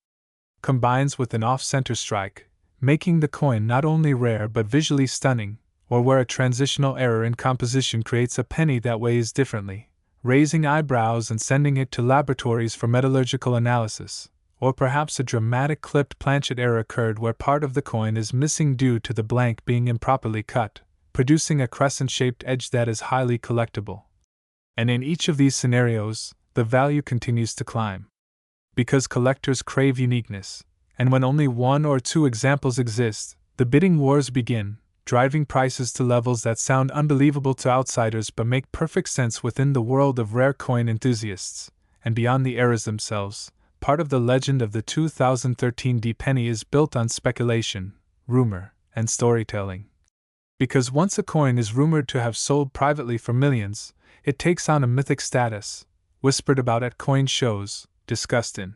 combines with an off-center strike, making the coin not only rare but visually stunning, or where a transitional error in composition creates a penny that weighs differently, raising eyebrows and sending it to laboratories for metallurgical analysis, or perhaps a dramatic clipped planchet error occurred where part of the coin is missing due to the blank being improperly cut, producing a crescent-shaped edge that is highly collectible. And in each of these scenarios, the value continues to climb. Because collectors crave uniqueness, and when only one or two examples exist, the bidding wars begin, driving prices to levels that sound unbelievable to outsiders but make perfect sense within the world of rare coin enthusiasts. And beyond the errors themselves, part of the legend of the 2013 D-penny is built on speculation, rumor, and storytelling. Because once a coin is rumored to have sold privately for millions, it takes on a mythic status, whispered about at coin shows, discussed in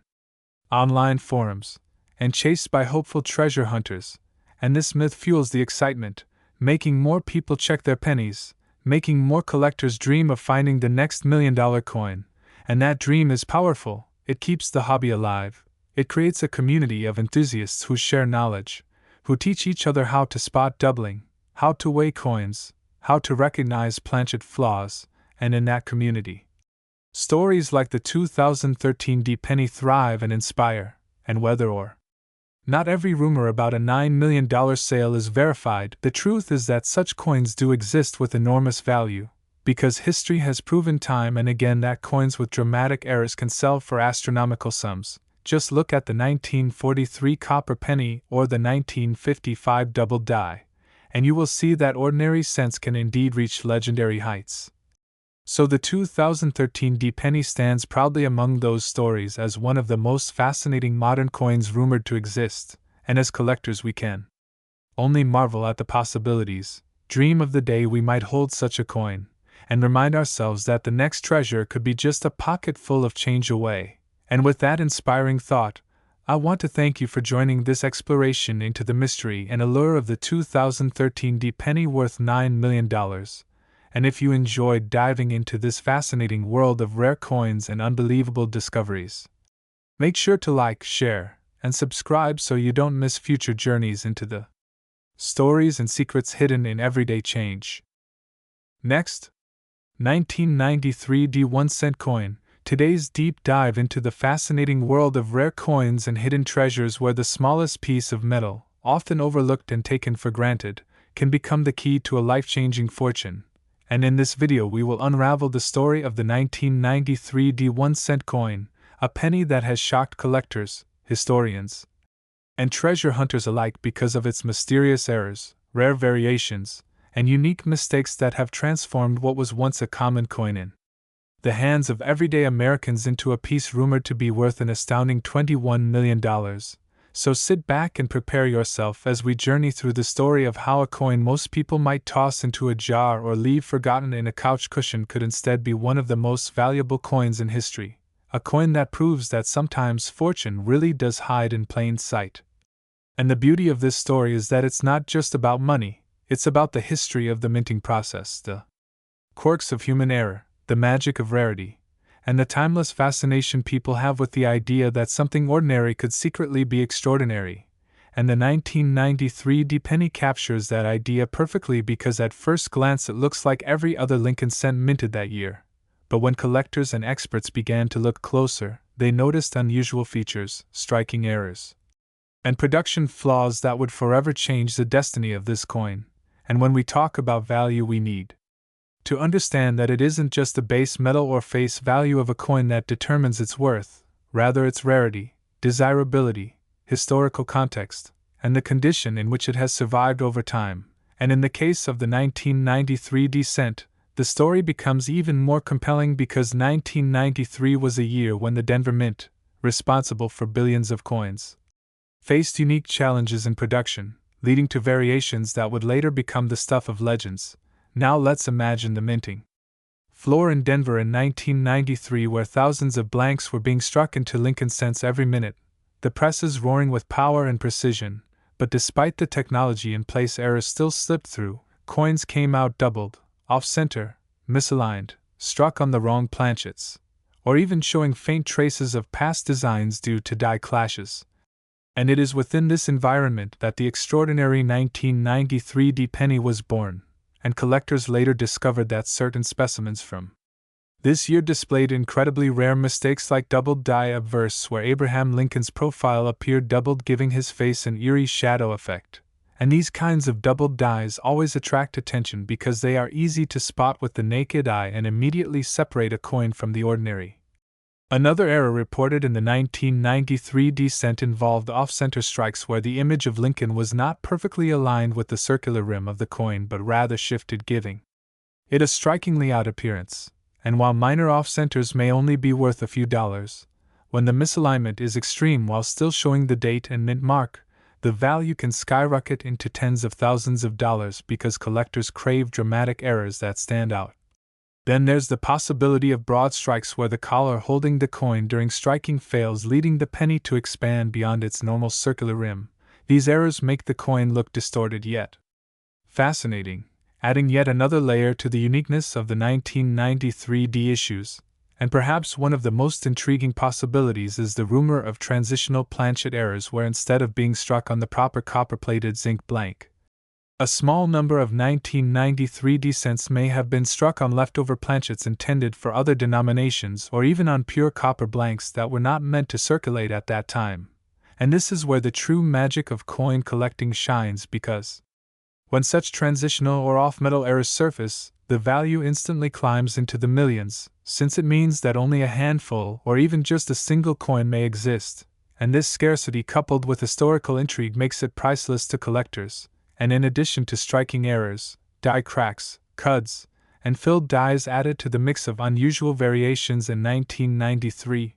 online forums, and chased by hopeful treasure hunters, and this myth fuels the excitement, making more people check their pennies, making more collectors dream of finding the next $1 million coin, and that dream is powerful. It keeps the hobby alive. It creates a community of enthusiasts who share knowledge, who teach each other how to spot doubling, how to weigh coins, how to recognize planchet flaws, and in that community, stories like the 2013 D-penny thrive and inspire, and whether or not every rumor about a $9 million sale is verified, the truth is that such coins do exist with enormous value, because history has proven time and again that coins with dramatic errors can sell for astronomical sums. Just look at the 1943 copper penny or the 1955 double die, and you will see that ordinary cents can indeed reach legendary heights. So the 2013 D-penny stands proudly among those stories as one of the most fascinating modern coins rumored to exist, and as collectors we can only marvel at the possibilities, dream of the day we might hold such a coin, and remind ourselves that the next treasure could be just a pocket full of change away. And with that inspiring thought, I want to thank you for joining this exploration into the mystery and allure of the 2013 D-penny worth $9 million. And if you enjoyed diving into this fascinating world of rare coins and unbelievable discoveries, make sure to like, share, and subscribe so you don't miss future journeys into the stories and secrets hidden in everyday change. Next, 1993 D1 coin. Today's deep dive into the fascinating world of rare coins and hidden treasures where the smallest piece of metal, often overlooked and taken for granted, can become the key to a life-changing fortune. And in this video we will unravel the story of the 1993 D1 coin, a penny that has shocked collectors, historians, and treasure hunters alike because of its mysterious errors, rare variations, and unique mistakes that have transformed what was once a common coin in the hands of everyday Americans into a piece rumored to be worth an astounding $21 million. So sit back and prepare yourself as we journey through the story of how a coin most people might toss into a jar or leave forgotten in a couch cushion could instead be one of the most valuable coins in history, a coin that proves that sometimes fortune really does hide in plain sight. And the beauty of this story is that it's not just about money, it's about the history of the minting process, the quirks of human error, the magic of rarity, and the timeless fascination people have with the idea that something ordinary could secretly be extraordinary. And the 1993 D-penny captures that idea perfectly because at first glance it looks like every other Lincoln cent minted that year. But when collectors and experts began to look closer, they noticed unusual features, striking errors, and production flaws that would forever change the destiny of this coin. And when we talk about value, we need to understand that it isn't just the base metal or face value of a coin that determines its worth, rather its rarity, desirability, historical context, and the condition in which it has survived over time. And in the case of the 1993 D-cent, the story becomes even more compelling because 1993 was a year when the Denver Mint, responsible for billions of coins, faced unique challenges in production, leading to variations that would later become the stuff of legends. Now let's imagine the minting floor in Denver in 1993, where thousands of blanks were being struck into Lincoln cents every minute, the presses roaring with power and precision. But despite the technology in place, errors still slipped through. Coins came out doubled, off-center, misaligned, struck on the wrong planchets, or even showing faint traces of past designs due to die clashes. And it is within this environment that the extraordinary 1993 D penny was born, and collectors later discovered that certain specimens from this year displayed incredibly rare mistakes like doubled die obverse, where Abraham Lincoln's profile appeared doubled, giving his face an eerie shadow effect. And these kinds of doubled dies always attract attention because they are easy to spot with the naked eye and immediately separate a coin from the ordinary. Another error reported in the 1993 D cent involved off-center strikes, where the image of Lincoln was not perfectly aligned with the circular rim of the coin but rather shifted, giving it a strikingly odd appearance. And while minor off-centers may only be worth a few dollars, when the misalignment is extreme while still showing the date and mint mark, the value can skyrocket into tens of thousands of dollars because collectors crave dramatic errors that stand out. Then there's the possibility of broad strikes, where the collar holding the coin during striking fails, leading the penny to expand beyond its normal circular rim. These errors make the coin look distorted yet fascinating, adding yet another layer to the uniqueness of the 1993 D issues. And perhaps one of the most intriguing possibilities is the rumor of transitional planchet errors, where instead of being struck on the proper copper-plated zinc blank, a small number of 1993 D cents may have been struck on leftover planchets intended for other denominations, or even on pure copper blanks that were not meant to circulate at that time. And this is where the true magic of coin collecting shines, because when such transitional or off-metal errors surface, the value instantly climbs into the millions, since it means that only a handful or even just a single coin may exist, and this scarcity coupled with historical intrigue makes it priceless to collectors. And in addition to striking errors, die cracks, cuds, and filled dies added to the mix of unusual variations in 1993.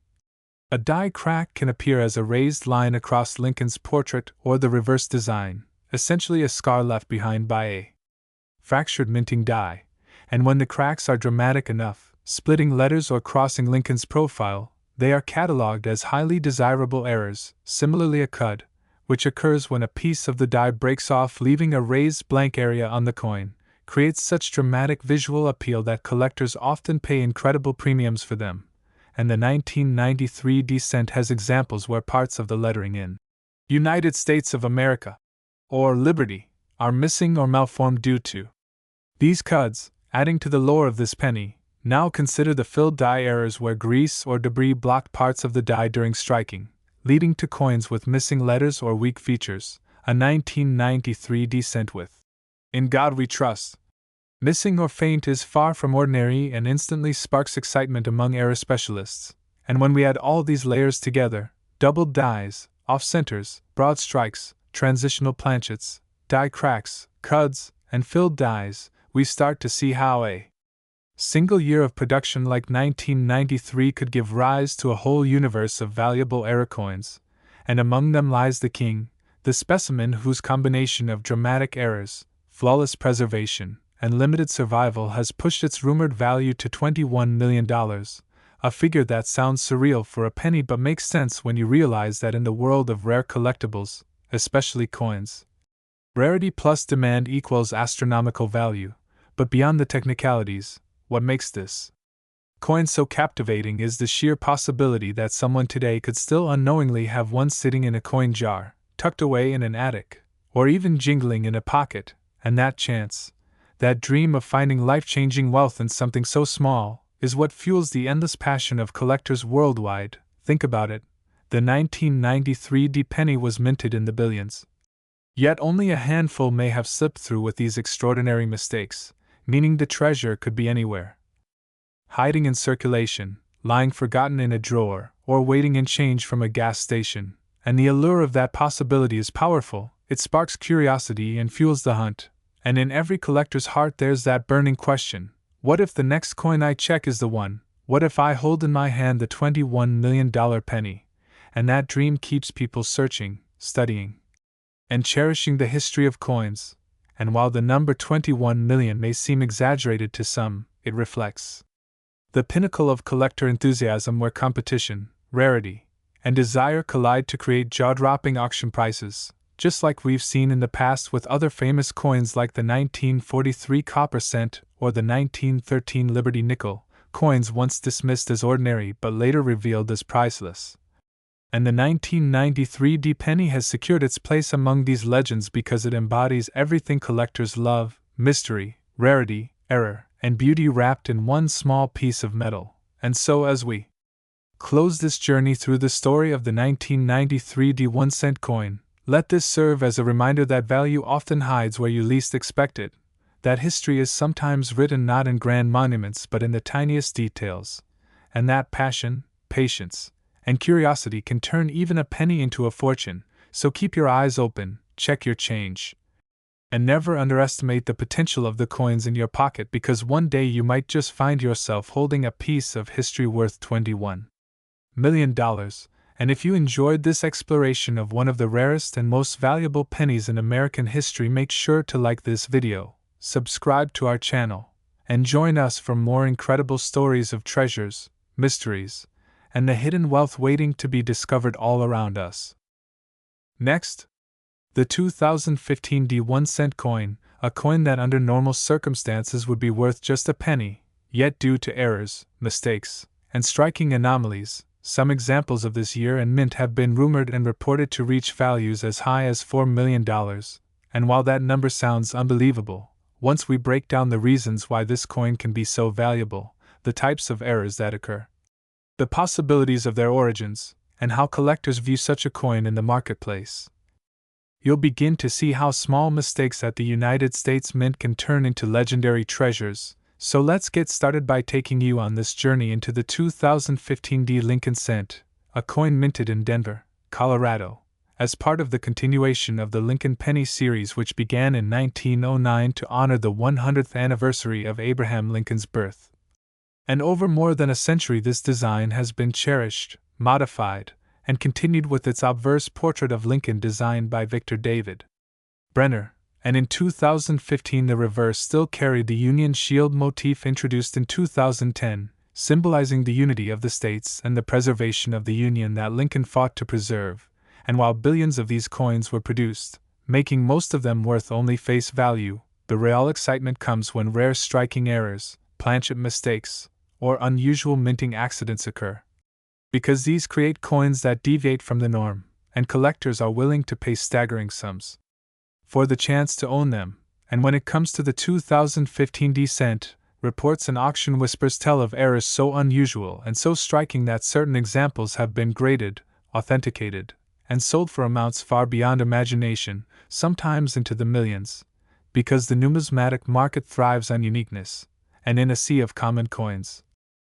A die crack can appear as a raised line across Lincoln's portrait or the reverse design, essentially a scar left behind by a fractured minting die, and when the cracks are dramatic enough, splitting letters or crossing Lincoln's profile, they are catalogued as highly desirable errors. Similarly, a cud, which occurs when a piece of the die breaks off leaving a raised blank area on the coin, creates such dramatic visual appeal that collectors often pay incredible premiums for them. And the 1993 D cent has examples where parts of the lettering in United States of America or Liberty are missing or malformed due to these cuds. Adding to the lore of this penny, now consider the filled die errors where grease or debris blocked parts of the die during striking, leading to coins with missing letters or weak features. A 1993 D cent with "In God We Trust" missing or faint is far from ordinary and instantly sparks excitement among error specialists. And when we add all these layers together, doubled dies, off-centers, broad strikes, transitional planchets, die cracks, cuds, and filled dies, we start to see how a single year of production like 1993 could give rise to a whole universe of valuable error coins, and among them lies the king, the specimen whose combination of dramatic errors, flawless preservation, and limited survival has pushed its rumored value to $21 million, a figure that sounds surreal for a penny but makes sense when you realize that in the world of rare collectibles, especially coins, rarity plus demand equals astronomical value. But beyond the technicalities, what makes this coin so captivating is the sheer possibility that someone today could still unknowingly have one sitting in a coin jar, tucked away in an attic, or even jingling in a pocket, and that chance, that dream of finding life-changing wealth in something so small, is what fuels the endless passion of collectors worldwide. Think about it, the 1993 D penny was minted in the billions. Yet only a handful may have slipped through with these extraordinary mistakes, meaning the treasure could be anywhere, hiding in circulation, lying forgotten in a drawer, or waiting in change from a gas station. And the allure of that possibility is powerful. It sparks curiosity and fuels the hunt. And in every collector's heart there's that burning question: What if the next coin I check is the one? What if I hold in my hand the $21 million penny? And that dream keeps people searching, studying, and cherishing the history of coins. And while the number 21 million may seem exaggerated to some, it reflects the pinnacle of collector enthusiasm where competition, rarity, and desire collide to create jaw-dropping auction prices, just like we've seen in the past with other famous coins like the 1943 copper cent or the 1913 Liberty nickel, coins once dismissed as ordinary but later revealed as priceless. And the 1993 D penny has secured its place among these legends because it embodies everything collectors love: mystery, rarity, error, and beauty wrapped in one small piece of metal. And so as we close this journey through the story of the 1993 D 1-cent coin, let this serve as a reminder that value often hides where you least expect it, that history is sometimes written not in grand monuments but in the tiniest details, and that passion, patience, and curiosity can turn even a penny into a fortune. So keep your eyes open, check your change, and never underestimate the potential of the coins in your pocket, because one day you might just find yourself holding a piece of history worth $21 million. And if you enjoyed this exploration of one of the rarest and most valuable pennies in American history, make sure to like this video, subscribe to our channel, and join us for more incredible stories of treasures, mysteries, and the hidden wealth waiting to be discovered all around us. Next, the 2015 D 1-cent coin, a coin that under normal circumstances would be worth just a penny, yet due to errors, mistakes, and striking anomalies, some examples of this year and mint have been rumored and reported to reach values as high as $4 million, and while that number sounds unbelievable, once we break down the reasons why this coin can be so valuable, the types of errors that occur, the possibilities of their origins, and how collectors view such a coin in the marketplace, you'll begin to see how small mistakes at the United States Mint can turn into legendary treasures. So let's get started by taking you on this journey into the 2015 D Lincoln cent, a coin minted in Denver, Colorado, as part of the continuation of the Lincoln Penny series, which began in 1909 to honor the 100th anniversary of Abraham Lincoln's birth. And over more than a century, this design has been cherished, modified, and continued with its obverse portrait of Lincoln designed by Victor David Brenner. And in 2015 the reverse still carried the Union Shield motif introduced in 2010, symbolizing the unity of the states and the preservation of the Union that Lincoln fought to preserve. And while billions of these coins were produced, making most of them worth only face value, the real excitement comes when rare striking errors, planchet mistakes, or unusual minting accidents occur. Because these create coins that deviate from the norm, and collectors are willing to pay staggering sums for the chance to own them. And when it comes to the 2015 D cent, reports and auction whispers tell of errors so unusual and so striking that certain examples have been graded, authenticated, and sold for amounts far beyond imagination, sometimes into the millions, because the numismatic market thrives on uniqueness, and in a sea of common coins,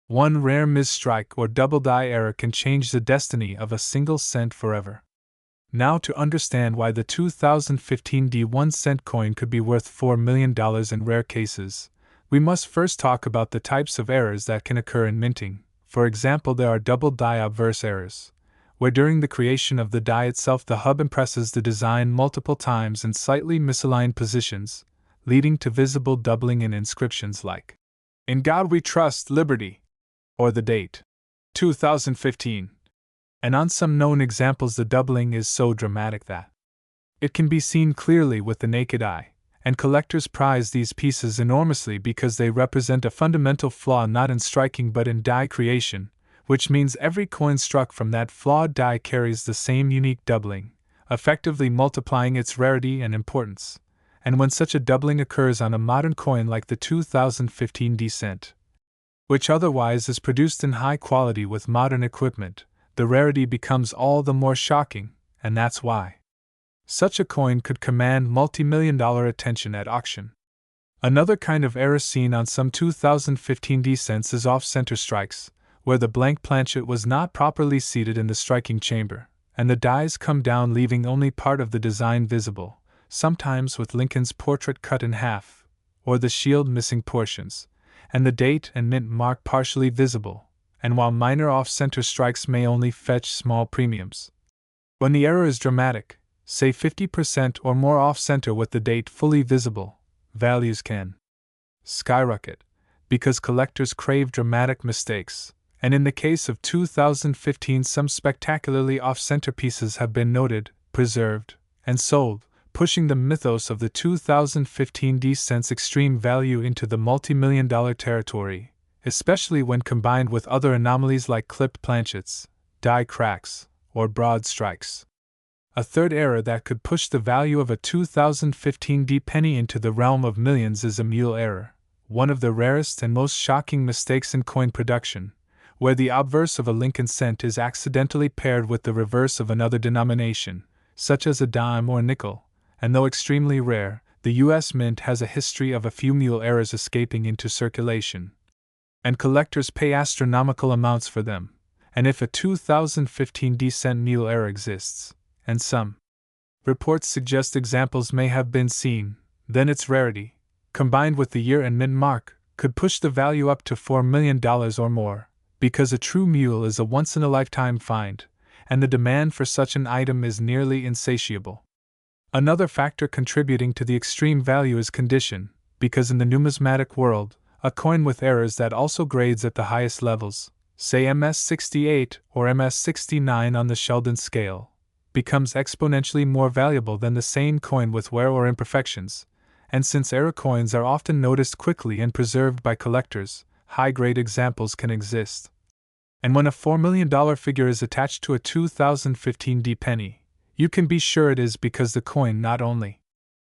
one rare misstrike or double die error can change the destiny of a single cent forever. Now, to understand why the 2015 D 1-cent coin could be worth $4 million in rare cases, we must first talk about the types of errors that can occur in minting. For example, there are double die obverse errors, where during the creation of the die itself the hub impresses the design multiple times in slightly misaligned positions, leading to visible doubling in inscriptions like, "In God We Trust, Liberty," or the date, 2015. And on some known examples the doubling is so dramatic that it can be seen clearly with the naked eye, and collectors prize these pieces enormously because they represent a fundamental flaw not in striking but in die creation, which means every coin struck from that flawed die carries the same unique doubling, effectively multiplying its rarity and importance. And when such a doubling occurs on a modern coin like the 2015 D cent, which otherwise is produced in high quality with modern equipment, the rarity becomes all the more shocking, and that's why such a coin could command multi-million-dollar attention at auction. Another kind of error seen on some 2015 D cents is off-center strikes, where the blank planchet was not properly seated in the striking chamber, and the dies come down leaving only part of the design visible, sometimes with Lincoln's portrait cut in half, or the shield missing portions, and the date and mint mark partially visible, and while minor off-center strikes may only fetch small premiums. When the error is dramatic, say 50% or more off-center with the date fully visible, values can skyrocket, because collectors crave dramatic mistakes, and in the case of 2015 some spectacularly off-center pieces have been noted, preserved, and sold, pushing the mythos of the 2015 descent's extreme value into the multi-million-dollar territory, especially when combined with other anomalies like clipped planchets, die cracks, or broad strikes. A third error that could push the value of a 2015 D penny into the realm of millions is a mule error, one of the rarest and most shocking mistakes in coin production, where the obverse of a Lincoln cent is accidentally paired with the reverse of another denomination, such as a dime or nickel, and though extremely rare, the U.S. Mint has a history of a few mule errors escaping into circulation. And collectors pay astronomical amounts for them, and if a 2015 D-cent mule error exists, and some reports suggest examples may have been seen, then its rarity, combined with the year and mint mark, could push the value up to $4 million or more, because a true mule is a once-in-a-lifetime find, and the demand for such an item is nearly insatiable. Another factor contributing to the extreme value is condition, because in the numismatic world, a coin with errors that also grades at the highest levels, say MS-68 or MS-69 on the Sheldon scale, becomes exponentially more valuable than the same coin with wear or imperfections, and since error coins are often noticed quickly and preserved by collectors, high-grade examples can exist. And when a $4 million figure is attached to a 2015 D penny, you can be sure it is because the coin not only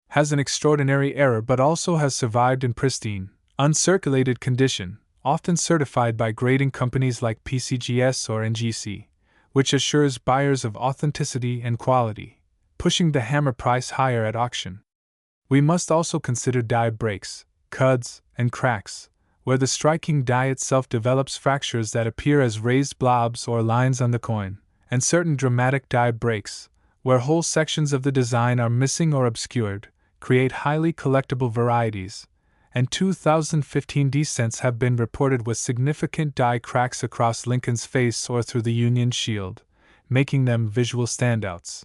has an extraordinary error but also has survived in pristine, uncirculated condition, often certified by grading companies like PCGS or NGC, which assures buyers of authenticity and quality, pushing the hammer price higher at auction. We must also consider die breaks, cuds, and cracks, where the striking die itself develops fractures that appear as raised blobs or lines on the coin, and certain dramatic die breaks, where whole sections of the design are missing or obscured, create highly collectible varieties, and 2015 D-cents have been reported with significant die cracks across Lincoln's face or through the Union Shield, making them visual standouts.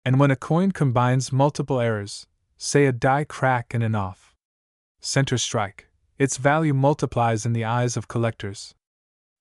And when a coin combines multiple errors, say a die crack and an off-center strike, its value multiplies in the eyes of collectors.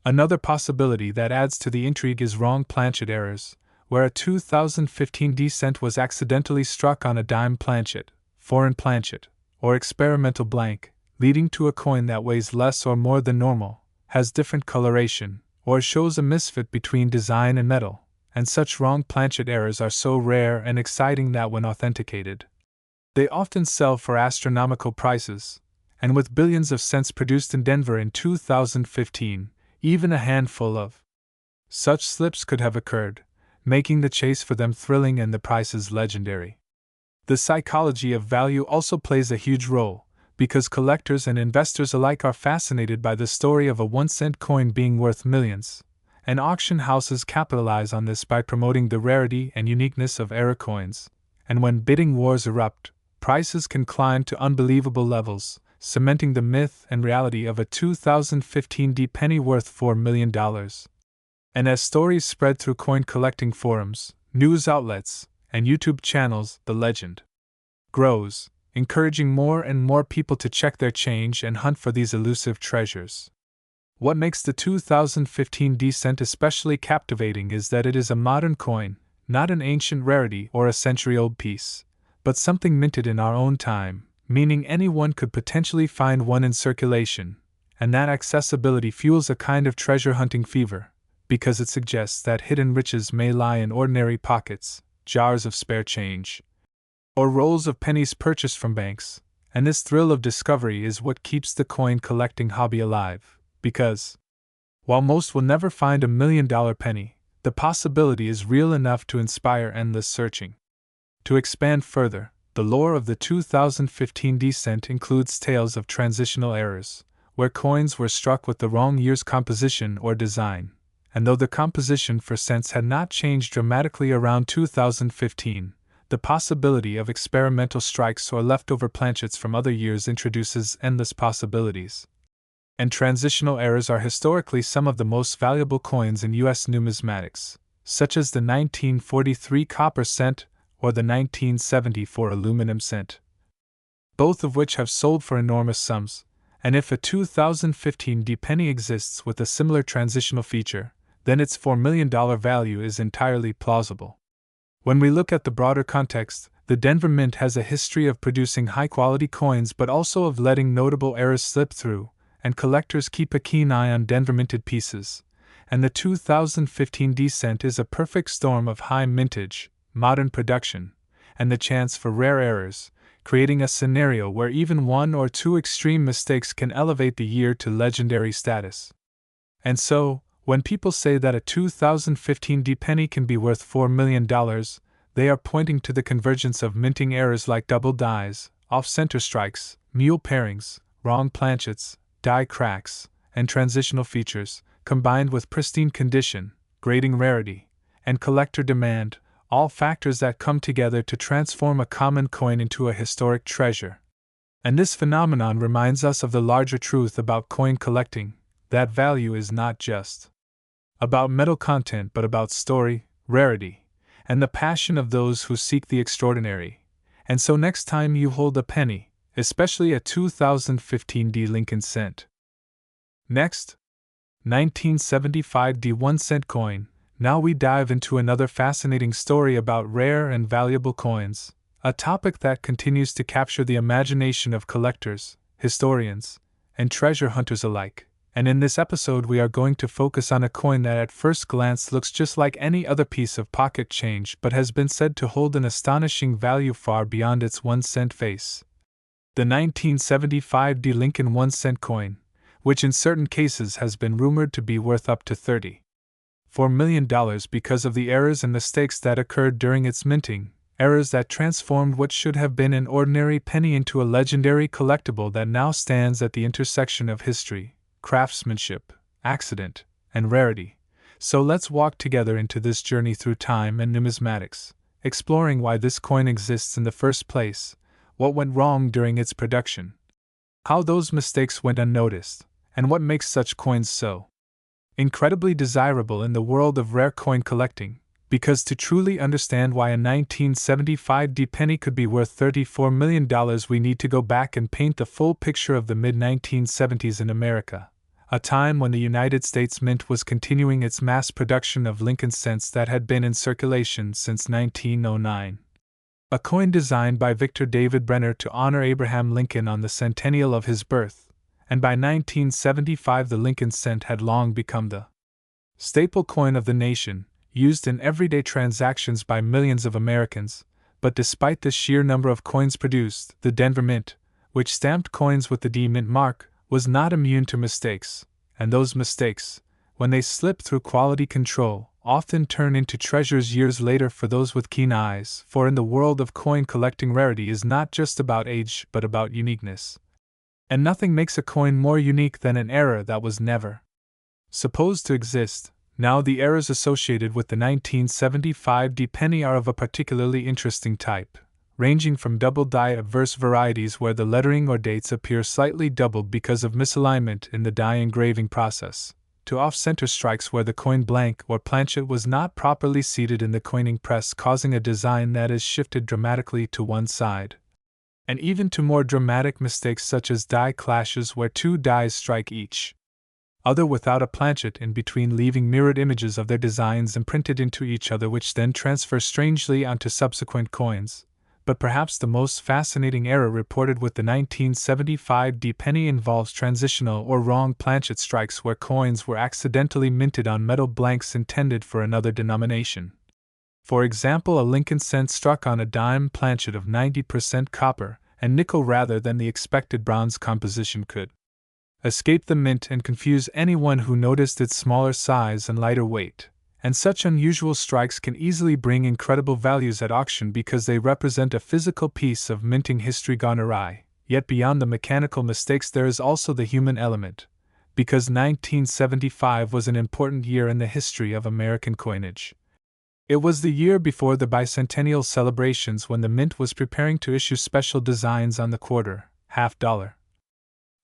Another possibility that adds to the intrigue is wrong planchet errors, where a 2015 D-cent was accidentally struck on a dime planchet, foreign planchet, or experimental blank, leading to a coin that weighs less or more than normal, has different coloration, or shows a misfit between design and metal, and such wrong planchet errors are so rare and exciting that when authenticated, they often sell for astronomical prices, and with billions of cents produced in Denver in 2015, even a handful of such slips could have occurred, making the chase for them thrilling and the prices legendary. The psychology of value also plays a huge role, because collectors and investors alike are fascinated by the story of a 1-cent coin being worth millions, and auction houses capitalize on this by promoting the rarity and uniqueness of error coins, and when bidding wars erupt, prices can climb to unbelievable levels, cementing the myth and reality of a 2015 D penny worth $4 million. And as stories spread through coin collecting forums, news outlets, and YouTube channels, the legend grows, encouraging more and more people to check their change and hunt for these elusive treasures. What makes the 2015 D-cent especially captivating is that it is a modern coin, not an ancient rarity or a century-old piece, but something minted in our own time, meaning anyone could potentially find one in circulation, and that accessibility fuels a kind of treasure hunting fever, because it suggests that hidden riches may lie in ordinary pockets, jars of spare change, or rolls of pennies purchased from banks, and this thrill of discovery is what keeps the coin collecting hobby alive, because, while most will never find $1 million penny, the possibility is real enough to inspire endless searching. To expand further, the lore of the 2015 D-cent includes tales of transitional errors, where coins were struck with the wrong year's composition or design, and though the composition for cents had not changed dramatically around 2015, the possibility of experimental strikes or leftover planchets from other years introduces endless possibilities. And transitional errors are historically some of the most valuable coins in U.S. numismatics, such as the 1943 copper cent or the 1974 aluminum cent, both of which have sold for enormous sums. And if a 2015 D penny exists with a similar transitional feature, then its $4 million value is entirely plausible. When we look at the broader context, the Denver Mint has a history of producing high-quality coins but also of letting notable errors slip through, and collectors keep a keen eye on Denver minted pieces. And the 2015 D cent is a perfect storm of high mintage, modern production, and the chance for rare errors, creating a scenario where even one or two extreme mistakes can elevate the year to legendary status. And so, when people say that a 2015 D penny can be worth $4 million, they are pointing to the convergence of minting errors like double dies, off-center strikes, mule pairings, wrong planchets, die cracks, and transitional features, combined with pristine condition, grading rarity, and collector demand, all factors that come together to transform a common coin into a historic treasure. And this phenomenon reminds us of the larger truth about coin collecting, that value is not just about metal content but about story, rarity, and the passion of those who seek the extraordinary. And so next time you hold a penny, especially a 2015 D Lincoln cent. Next, 1975 D 1 cent coin. Now we dive into another fascinating story about rare and valuable coins, a topic that continues to capture the imagination of collectors, historians, and treasure hunters alike. And in this episode we are going to focus on a coin that at first glance looks just like any other piece of pocket change but has been said to hold an astonishing value far beyond its 1 cent face. The 1975 D Lincoln 1 cent coin, which in certain cases has been rumored to be worth up to $34 million because of the errors and mistakes that occurred during its minting, errors that transformed what should have been an ordinary penny into a legendary collectible that now stands at the intersection of history, craftsmanship, accident, and rarity. So let's walk together into this journey through time and numismatics, exploring why this coin exists in the first place, what went wrong during its production, how those mistakes went unnoticed, and what makes such coins so incredibly desirable in the world of rare coin collecting. Because to truly understand why a 1975 D penny could be worth $34 million, we need to go back and paint the full picture of the mid-1970s in America, a time when the United States Mint was continuing its mass production of Lincoln cents that had been in circulation since 1909. A coin designed by Victor David Brenner to honor Abraham Lincoln on the centennial of his birth, and by 1975 the Lincoln cent had long become the staple coin of the nation, used in everyday transactions by millions of Americans. But despite the sheer number of coins produced, the Denver Mint, which stamped coins with the D Mint mark, was not immune to mistakes, and those mistakes, when they slip through quality control, often turn into treasures years later for those with keen eyes. For in the world of coin collecting, rarity is not just about age but about uniqueness. And nothing makes a coin more unique than an error that was never supposed to exist. Now the errors associated with the 1975 D penny are of a particularly interesting type, ranging from double die adverse varieties where the lettering or dates appear slightly doubled because of misalignment in the die engraving process, to off-center strikes where the coin blank or planchet was not properly seated in the coining press, causing a design that is shifted dramatically to one side, and even to more dramatic mistakes such as die clashes where two dies strike each other without a planchet in between, leaving mirrored images of their designs imprinted into each other, which then transfer strangely onto subsequent coins. But perhaps the most fascinating error reported with the 1975 D penny involves transitional or wrong planchet strikes where coins were accidentally minted on metal blanks intended for another denomination. For example, a Lincoln cent struck on a dime planchet of 90% copper and nickel rather than the expected bronze composition could escape the mint and confuse anyone who noticed its smaller size and lighter weight. And such unusual strikes can easily bring incredible values at auction because they represent a physical piece of minting history gone awry. Yet beyond the mechanical mistakes there is also the human element, because 1975 was an important year in the history of American coinage. It was the year before the bicentennial celebrations when the mint was preparing to issue special designs on the quarter, half dollar,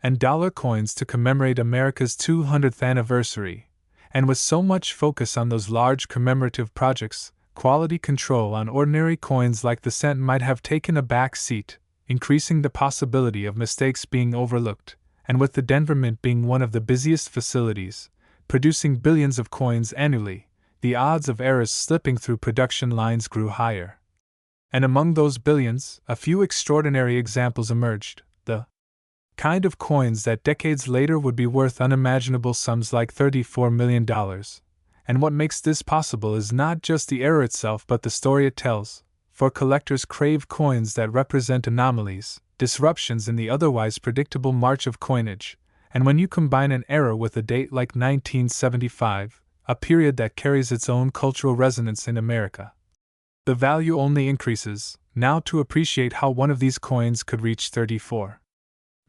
and dollar coins to commemorate America's 200th anniversary. And with so much focus on those large commemorative projects, quality control on ordinary coins like the cent might have taken a back seat, increasing the possibility of mistakes being overlooked. And with the Denver Mint being one of the busiest facilities, producing billions of coins annually, the odds of errors slipping through production lines grew higher. And among those billions, a few extraordinary examples emerged, the kind of coins that decades later would be worth unimaginable sums like $34 million. And what makes this possible is not just the error itself but the story it tells, for collectors crave coins that represent anomalies, disruptions in the otherwise predictable march of coinage, and when you combine an error with a date like 1975, a period that carries its own cultural resonance in America, the value only increases. Now, to appreciate how one of these coins could reach $34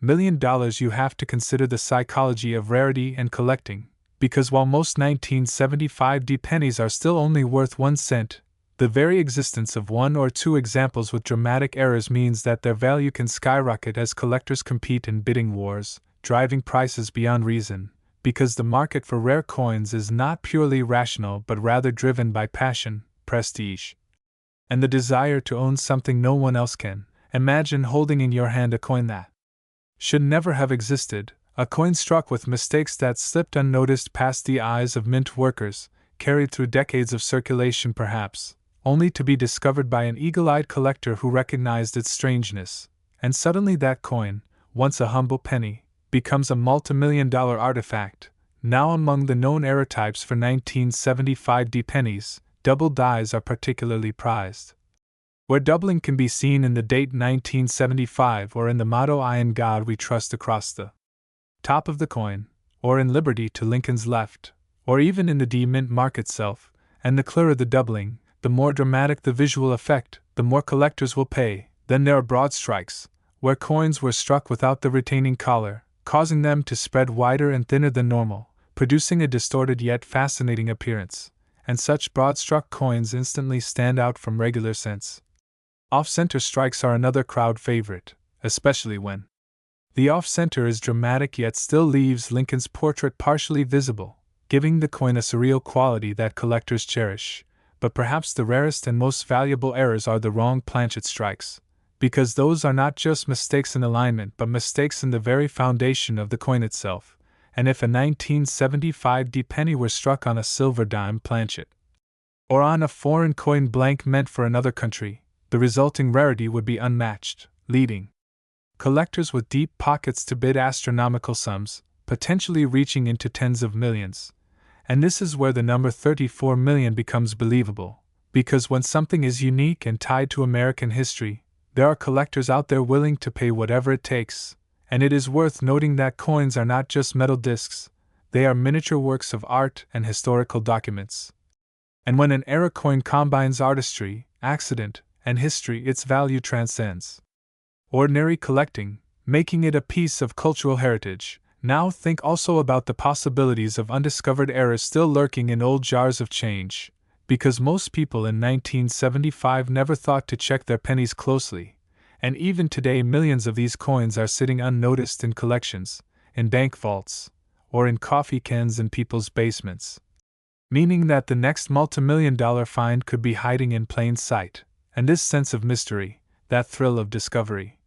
million, you have to consider the psychology of rarity and collecting, because while most 1975 pennies are still only worth 1 cent, the very existence of one or two examples with dramatic errors means that their value can skyrocket as collectors compete in bidding wars, driving prices beyond reason, because the market for rare coins is not purely rational but rather driven by passion, prestige, and the desire to own something no one else can. Imagine holding in your hand a coin that should never have existed, a coin struck with mistakes that slipped unnoticed past the eyes of mint workers, carried through decades of circulation perhaps, only to be discovered by an eagle-eyed collector who recognized its strangeness, and suddenly that coin, once a humble penny, becomes a multimillion-dollar artifact. Now among the known error types for 1975 pennies, double dies are particularly prized. Where doubling can be seen in the date 1975 or in the motto "I in God We Trust" across the top of the coin, or in "Liberty to Lincoln's Left," or even in the D-Mint mark itself, and the clearer the doubling, the more dramatic the visual effect, the more collectors will pay. Then there are broad strikes, where coins were struck without the retaining collar, causing them to spread wider and thinner than normal, producing a distorted yet fascinating appearance, and such broad-struck coins instantly stand out from regular cents. Off-center strikes are another crowd favorite, especially when the off-center is dramatic yet still leaves Lincoln's portrait partially visible, giving the coin a surreal quality that collectors cherish. But perhaps the rarest and most valuable errors are the wrong planchet strikes, because those are not just mistakes in alignment but mistakes in the very foundation of the coin itself. And if a 1975 penny were struck on a silver dime planchet, or on a foreign coin blank meant for another country, the resulting rarity would be unmatched, leading collectors with deep pockets to bid astronomical sums, potentially reaching into tens of millions. And this is where the number 34 million becomes believable, because when something is unique and tied to American history, there are collectors out there willing to pay whatever it takes. And it is worth noting that coins are not just metal discs, they are miniature works of art and historical documents. And when an era coin combines artistry, accident, and history, its value transcends ordinary collecting, making it a piece of cultural heritage. Now think also about the possibilities of undiscovered errors still lurking in old jars of change, because most people in 1975 never thought to check their pennies closely. And even today, millions of these coins are sitting unnoticed in collections, in bank vaults, or in coffee cans in people's basements. Meaning that the next multimillion-dollar find could be hiding in plain sight, and this sense of mystery, that thrill of discovery,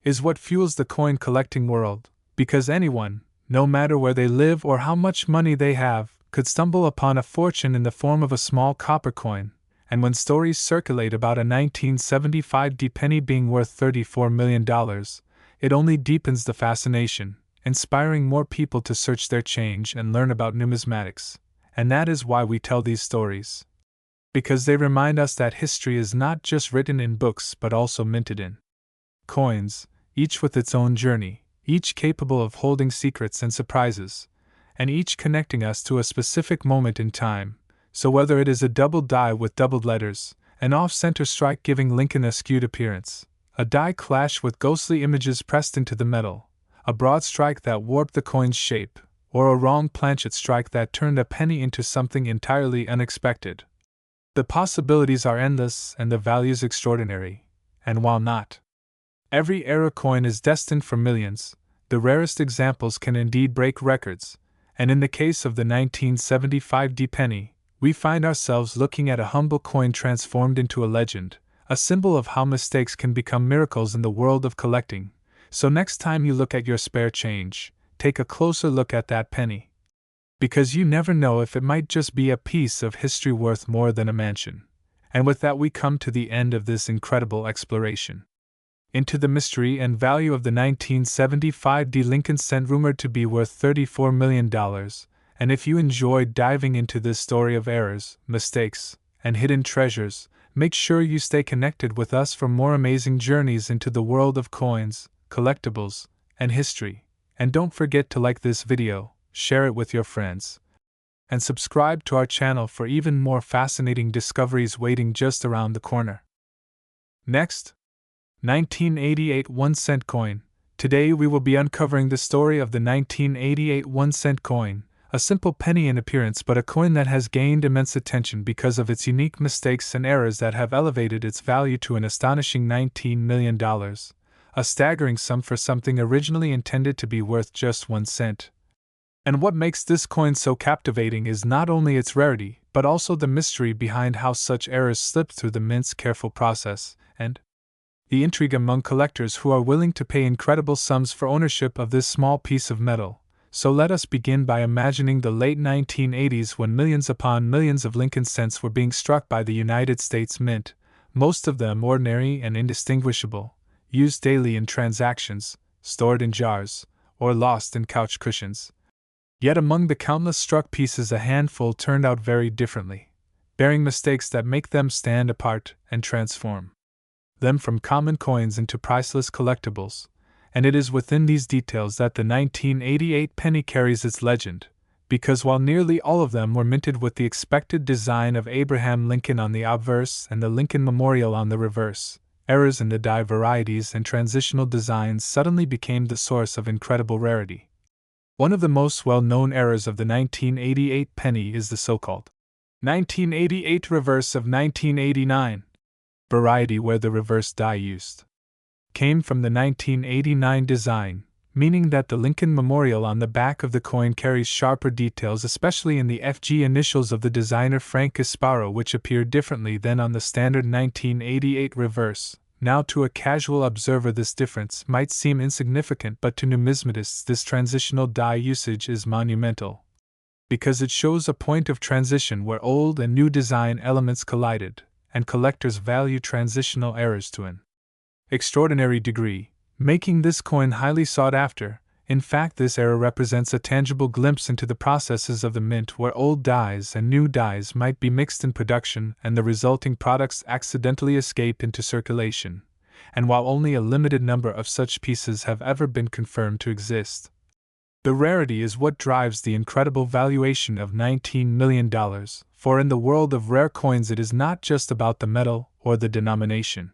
is what fuels the coin collecting world, because anyone, no matter where they live or how much money they have, could stumble upon a fortune in the form of a small copper coin. And when stories circulate about a 1975 penny being worth $34 million, it only deepens the fascination, inspiring more people to search their change and learn about numismatics. And that is why we tell these stories. Because they remind us that history is not just written in books but also minted in coins, each with its own journey, each capable of holding secrets and surprises, and each connecting us to a specific moment in time. So whether it is a double die with doubled letters, an off-center strike giving Lincoln a skewed appearance, a die clash with ghostly images pressed into the metal, a broad strike that warped the coin's shape, or a wrong planchet strike that turned a penny into something entirely unexpected, the possibilities are endless and the values extraordinary. And while not every era coin is destined for millions, The rarest examples can indeed break records, and in the case of the 1975 D-penny, we find ourselves looking at a humble coin transformed into a legend, a symbol of how mistakes can become miracles in the world of collecting. So next time you look at your spare change, take a closer look at that penny. Because you never know if it might just be a piece of history worth more than a mansion. And with that we come to the end of this incredible exploration into the mystery and value of the 1975 D Lincoln cent rumored to be worth $34 million, and if you enjoyed diving into this story of errors, mistakes, and hidden treasures, make sure you stay connected with us for more amazing journeys into the world of coins, collectibles, and history. And don't forget to like this video, share it with your friends, and subscribe to our channel for even more fascinating discoveries waiting just around the corner. Next, 1988 1-cent coin. Today we will be uncovering the story of the 1988 1-cent coin, a simple penny in appearance but a coin that has gained immense attention because of its unique mistakes and errors that have elevated its value to an astonishing $19 million, a staggering sum for something originally intended to be worth just 1 cent. And what makes this coin so captivating is not only its rarity, but also the mystery behind how such errors slipped through the mint's careful process, and the intrigue among collectors who are willing to pay incredible sums for ownership of this small piece of metal. So let us begin by imagining the late 1980s when millions upon millions of Lincoln cents were being struck by the United States Mint, most of them ordinary and indistinguishable, used daily in transactions, stored in jars, or lost in couch cushions. Yet among the countless struck pieces a handful turned out very differently, bearing mistakes that make them stand apart and transform them from common coins into priceless collectibles, and it is within these details that the 1988 penny carries its legend, because while nearly all of them were minted with the expected design of Abraham Lincoln on the obverse and the Lincoln Memorial on the reverse, errors in the die varieties and transitional designs suddenly became the source of incredible rarity. One of the most well-known errors of the 1988 penny is the so-called 1988 reverse of 1989 variety, where the reverse die used came from the 1989 design, meaning that the Lincoln Memorial on the back of the coin carries sharper details, especially in the FG initials of the designer Frank Gasparo, which appear differently than on the standard 1988 reverse. Now, to a casual observer this difference might seem insignificant, but to numismatists this transitional die usage is monumental, because it shows a point of transition where old and new design elements collided, and collectors value transitional errors to an extraordinary degree, making this coin highly sought after. In fact, this error represents a tangible glimpse into the processes of the mint, where old dies and new dies might be mixed in production and the resulting products accidentally escape into circulation. And while only a limited number of such pieces have ever been confirmed to exist, the rarity is what drives the incredible valuation of $19 million, for in the world of rare coins it is not just about the metal or the denomination,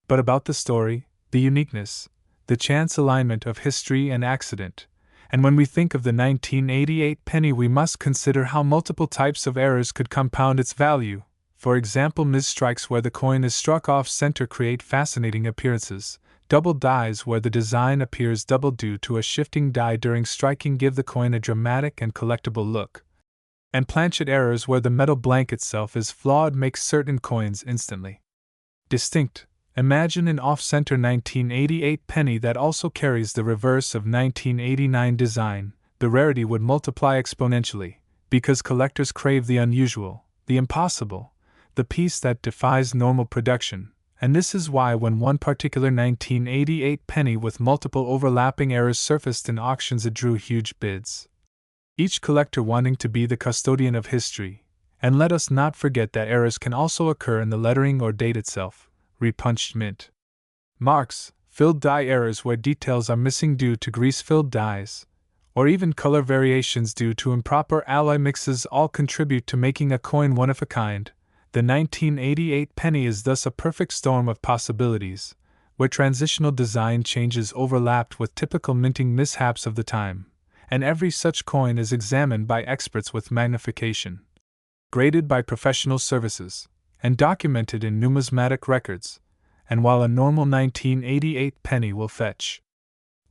but about the story, the uniqueness, the chance alignment of history and accident. And when we think of the 1988 penny, we must consider how multiple types of errors could compound its value. For example, misstrikes where the coin is struck off center create fascinating appearances. Double dies where the design appears double due to a shifting die during striking give the coin a dramatic and collectible look. And planchet errors where the metal blank itself is flawed make certain coins instantly distinct. Imagine an off-center 1988 penny that also carries the reverse of 1989 design. The rarity would multiply exponentially, because collectors crave the unusual, the impossible, the piece that defies normal production. And this is why when one particular 1988 penny with multiple overlapping errors surfaced in auctions, it drew huge bids, each collector wanting to be the custodian of history. And let us not forget that errors can also occur in the lettering or date itself. Repunched mint marks, filled die errors where details are missing due to grease-filled dies, or even color variations due to improper alloy mixes all contribute to making a coin one of a kind. The 1988 penny is thus a perfect storm of possibilities, where transitional design changes overlapped with typical minting mishaps of the time, and every such coin is examined by experts with magnification, graded by professional services, and documented in numismatic records. And while a normal 1988 penny will fetch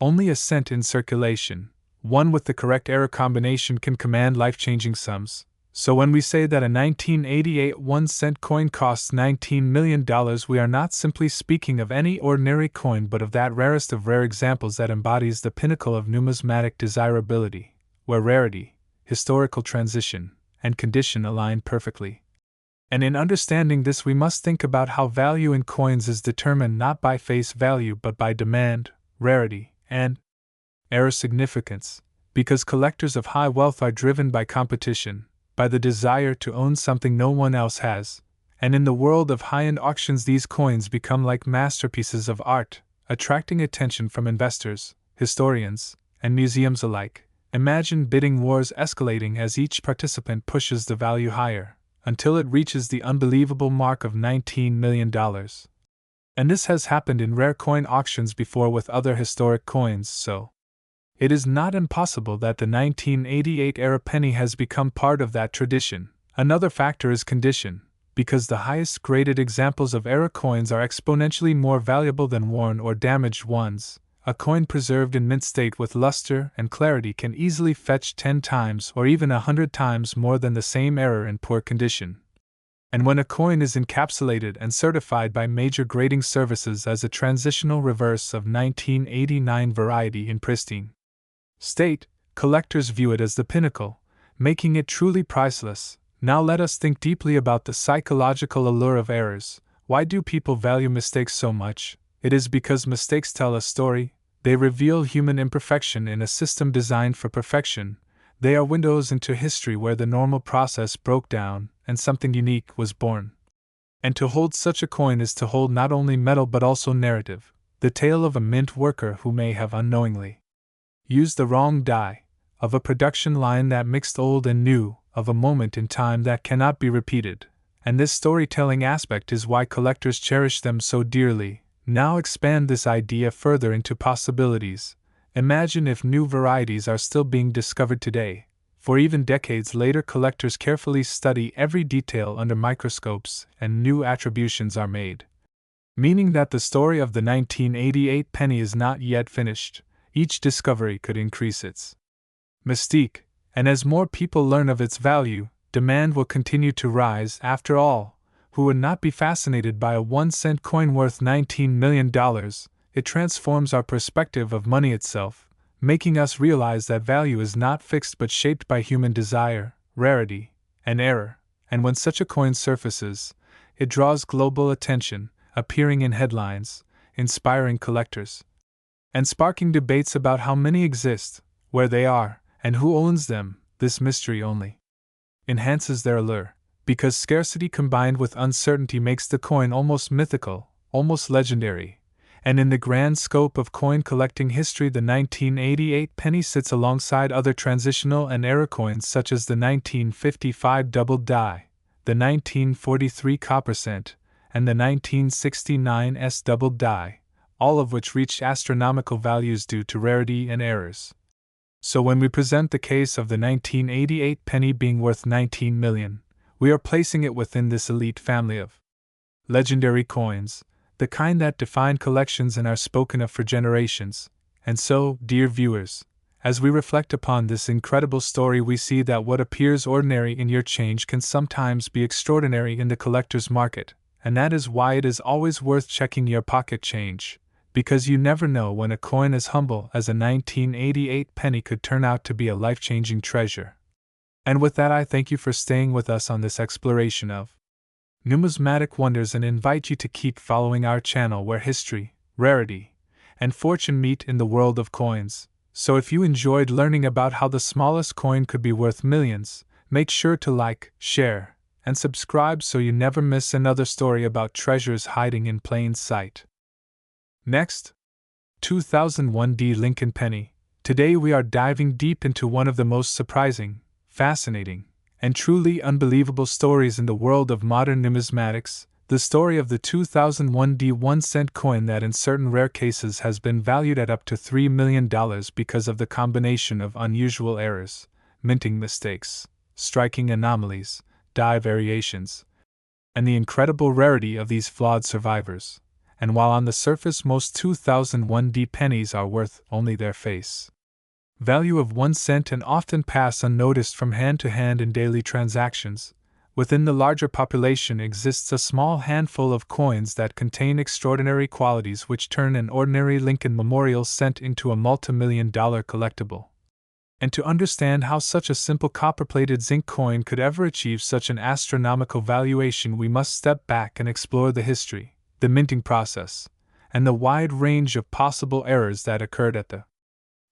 Only a cent in circulation, one with the correct error combination, can command life-changing sums. So when we say that a 1988 1-cent coin costs $19 million, we are not simply speaking of any ordinary coin but of that rarest of rare examples that embodies the pinnacle of numismatic desirability, where rarity, historical transition, and condition align perfectly. And in understanding this, we must think about how value in coins is determined not by face value but by demand, rarity, and error significance, because collectors of high wealth are driven by competition, by the desire to own something no one else has, and in the world of high-end auctions these coins become like masterpieces of art, attracting attention from investors, historians, and museums alike. Imagine bidding wars escalating as each participant pushes the value higher, until it reaches the unbelievable mark of $19 million. And this has happened in rare coin auctions before with other historic coins, so it is not impossible that the 1988 era penny has become part of that tradition. Another factor is condition, because the highest graded examples of era coins are exponentially more valuable than worn or damaged ones. A coin preserved in mint state with luster and clarity can easily fetch 10 times or even 100 times more than the same era in poor condition. And when a coin is encapsulated and certified by major grading services as a transitional reverse of 1989 variety in pristine state, collectors view it as the pinnacle, making it truly priceless. Now let us think deeply about the psychological allure of errors. Why do people value mistakes so much? It is because mistakes tell a story, they reveal human imperfection in a system designed for perfection, they are windows into history where the normal process broke down and something unique was born. And to hold such a coin is to hold not only metal but also narrative, the tale of a mint worker who may have unknowingly used the wrong die, of a production line that mixed old and new, of a moment in time that cannot be repeated. And this storytelling aspect is why collectors cherish them so dearly. Now expand this idea further into possibilities. Imagine if new varieties are still being discovered today. For even decades later, collectors carefully study every detail under microscopes and new attributions are made. Meaning that the story of the 1988 penny is not yet finished. Each discovery could increase its mystique, and as more people learn of its value, demand will continue to rise. After all, who would not be fascinated by a 1-cent coin worth $19 million? It transforms our perspective of money itself, making us realize that value is not fixed but shaped by human desire, rarity, and error. And when such a coin surfaces, it draws global attention, appearing in headlines, inspiring collectors, and sparking debates about how many exist, where they are, and who owns them. This mystery only enhances their allure, because scarcity combined with uncertainty makes the coin almost mythical, almost legendary. And in the grand scope of coin collecting history, the 1988 penny sits alongside other transitional and era coins such as the 1955 double die, the 1943 copper cent, and the 1969 S double die, all of which reached astronomical values due to rarity and errors. So when we present the case of the 1988 penny being worth $19 million, we are placing it within this elite family of legendary coins, the kind that define collections and are spoken of for generations. And so, dear viewers, as we reflect upon this incredible story, we see that what appears ordinary in your change can sometimes be extraordinary in the collector's market, and that is why it is always worth checking your pocket change, because you never know when a coin as humble as a 1988 penny could turn out to be a life-changing treasure. And with that, I thank you for staying with us on this exploration of numismatic wonders and invite you to keep following our channel where history, rarity, and fortune meet in the world of coins. So if you enjoyed learning about how the smallest coin could be worth millions, make sure to like, share, and subscribe so you never miss another story about treasures hiding in plain sight. Next, 2001 D. Lincoln Penny. Today we are diving deep into one of the most surprising, fascinating, and truly unbelievable stories in the world of modern numismatics, the story of the 2001 D 1-cent coin that in certain rare cases has been valued at up to $3 million because of the combination of unusual errors, minting mistakes, striking anomalies, die variations, and the incredible rarity of these flawed survivors. and while on the surface most 2001D pennies are worth only their face value of 1 cent and often pass unnoticed from hand to hand in daily transactions, within the larger population exists a small handful of coins that contain extraordinary qualities which turn an ordinary Lincoln Memorial cent into a multi-million-dollar collectible. And to understand how such a simple copper-plated zinc coin could ever achieve such an astronomical valuation, we must step back and explore the history, the minting process, and the wide range of possible errors that occurred at the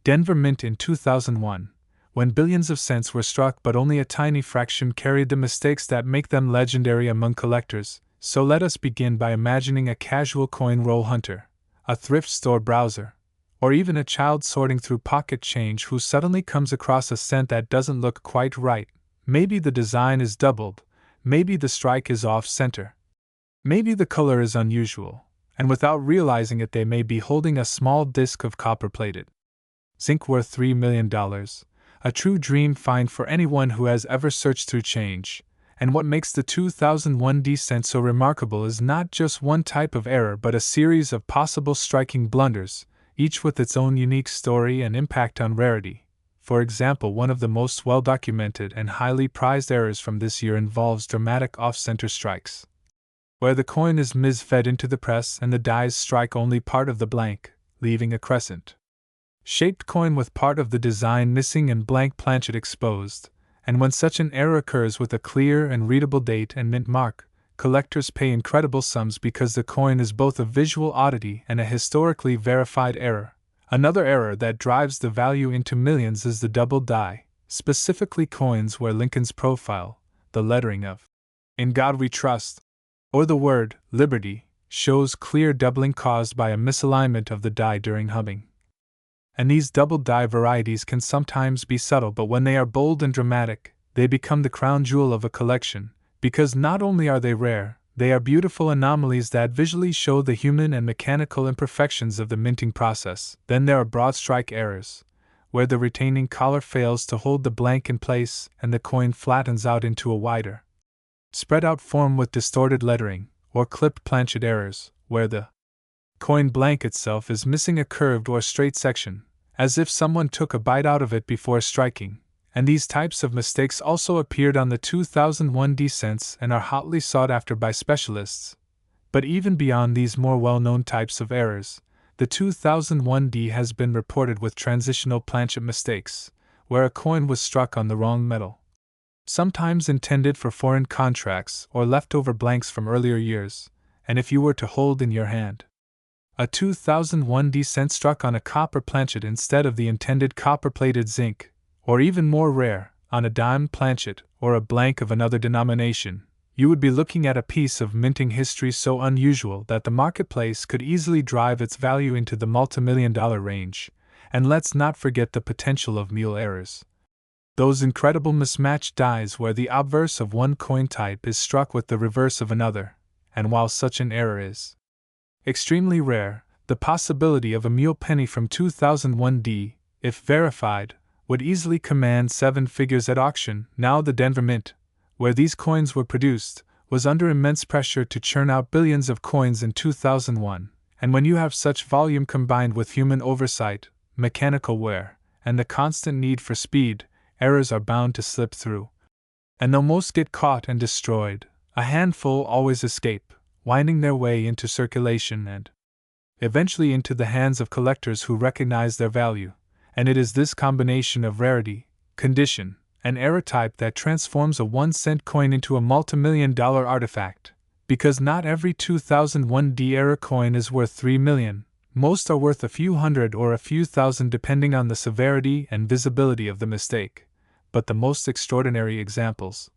Denver Mint in 2001, when billions of cents were struck but only a tiny fraction carried the mistakes that make them legendary among collectors. So let us begin by imagining a casual coin roll hunter, a thrift store browser, or even a child sorting through pocket change who suddenly comes across a cent that doesn't look quite right. Maybe the design is doubled, maybe the strike is off-center, maybe the color is unusual, and without realizing it they may be holding a small disc of copper-plated zinc worth $3 million, a true dream find for anyone who has ever searched through change. And what makes the 2001D cent so remarkable is not just one type of error but a series of possible striking blunders, each with its own unique story and impact on rarity. For example, one of the most well-documented and highly prized errors from this year involves dramatic off-center strikes, where the coin is mis-fed into the press and the dies strike only part of the blank, leaving a crescent-shaped coin with part of the design missing and blank planchet exposed. And when such an error occurs with a clear and readable date and mint mark, collectors pay incredible sums because the coin is both a visual oddity and a historically verified error. Another error that drives the value into millions is the double die, specifically coins where Lincoln's profile, the lettering of "In God We Trust," or the word "Liberty," shows clear doubling caused by a misalignment of the die during hubbing. And these double die varieties can sometimes be subtle, but when they are bold and dramatic, they become the crown jewel of a collection, because not only are they rare, they are beautiful anomalies that visually show the human and mechanical imperfections of the minting process. Then there are broad strike errors, where the retaining collar fails to hold the blank in place and the coin flattens out into a wider, spread out form with distorted lettering, or clipped planchet errors, where the coin blank itself is missing a curved or straight section, as if someone took a bite out of it before striking. And these types of mistakes also appeared on the 2001D cents and are hotly sought after by specialists. But even beyond these more well-known types of errors, the 2001D has been reported with transitional planchet mistakes, where a coin was struck on the wrong metal, sometimes intended for foreign contracts or leftover blanks from earlier years. And if you were to hold in your hand a 2001D cent struck on a copper planchet instead of the intended copper-plated zinc, or even more rare, on a dime planchet or a blank of another denomination, you would be looking at a piece of minting history so unusual that the marketplace could easily drive its value into the multi-million-dollar range. And let's not forget the potential of mule errors, those incredible mismatched dies where the obverse of one coin type is struck with the reverse of another. And while such an error is extremely rare, the possibility of a mule penny from 2001D, if verified, would easily command 7 figures at auction. Now the Denver Mint, where these coins were produced, was under immense pressure to churn out billions of coins in 2001, and when you have such volume combined with human oversight, mechanical wear, and the constant need for speed, errors are bound to slip through. And though most get caught and destroyed, a handful always escape, winding their way into circulation and eventually into the hands of collectors who recognize their value. And it is this combination of rarity, condition, and error type that transforms a 1-cent coin into a multi-million-dollar artifact. Because not every 2001D error coin is worth $3 million. Most are worth a few hundred or a few thousand depending on the severity and visibility of the mistake. But the most extraordinary examples,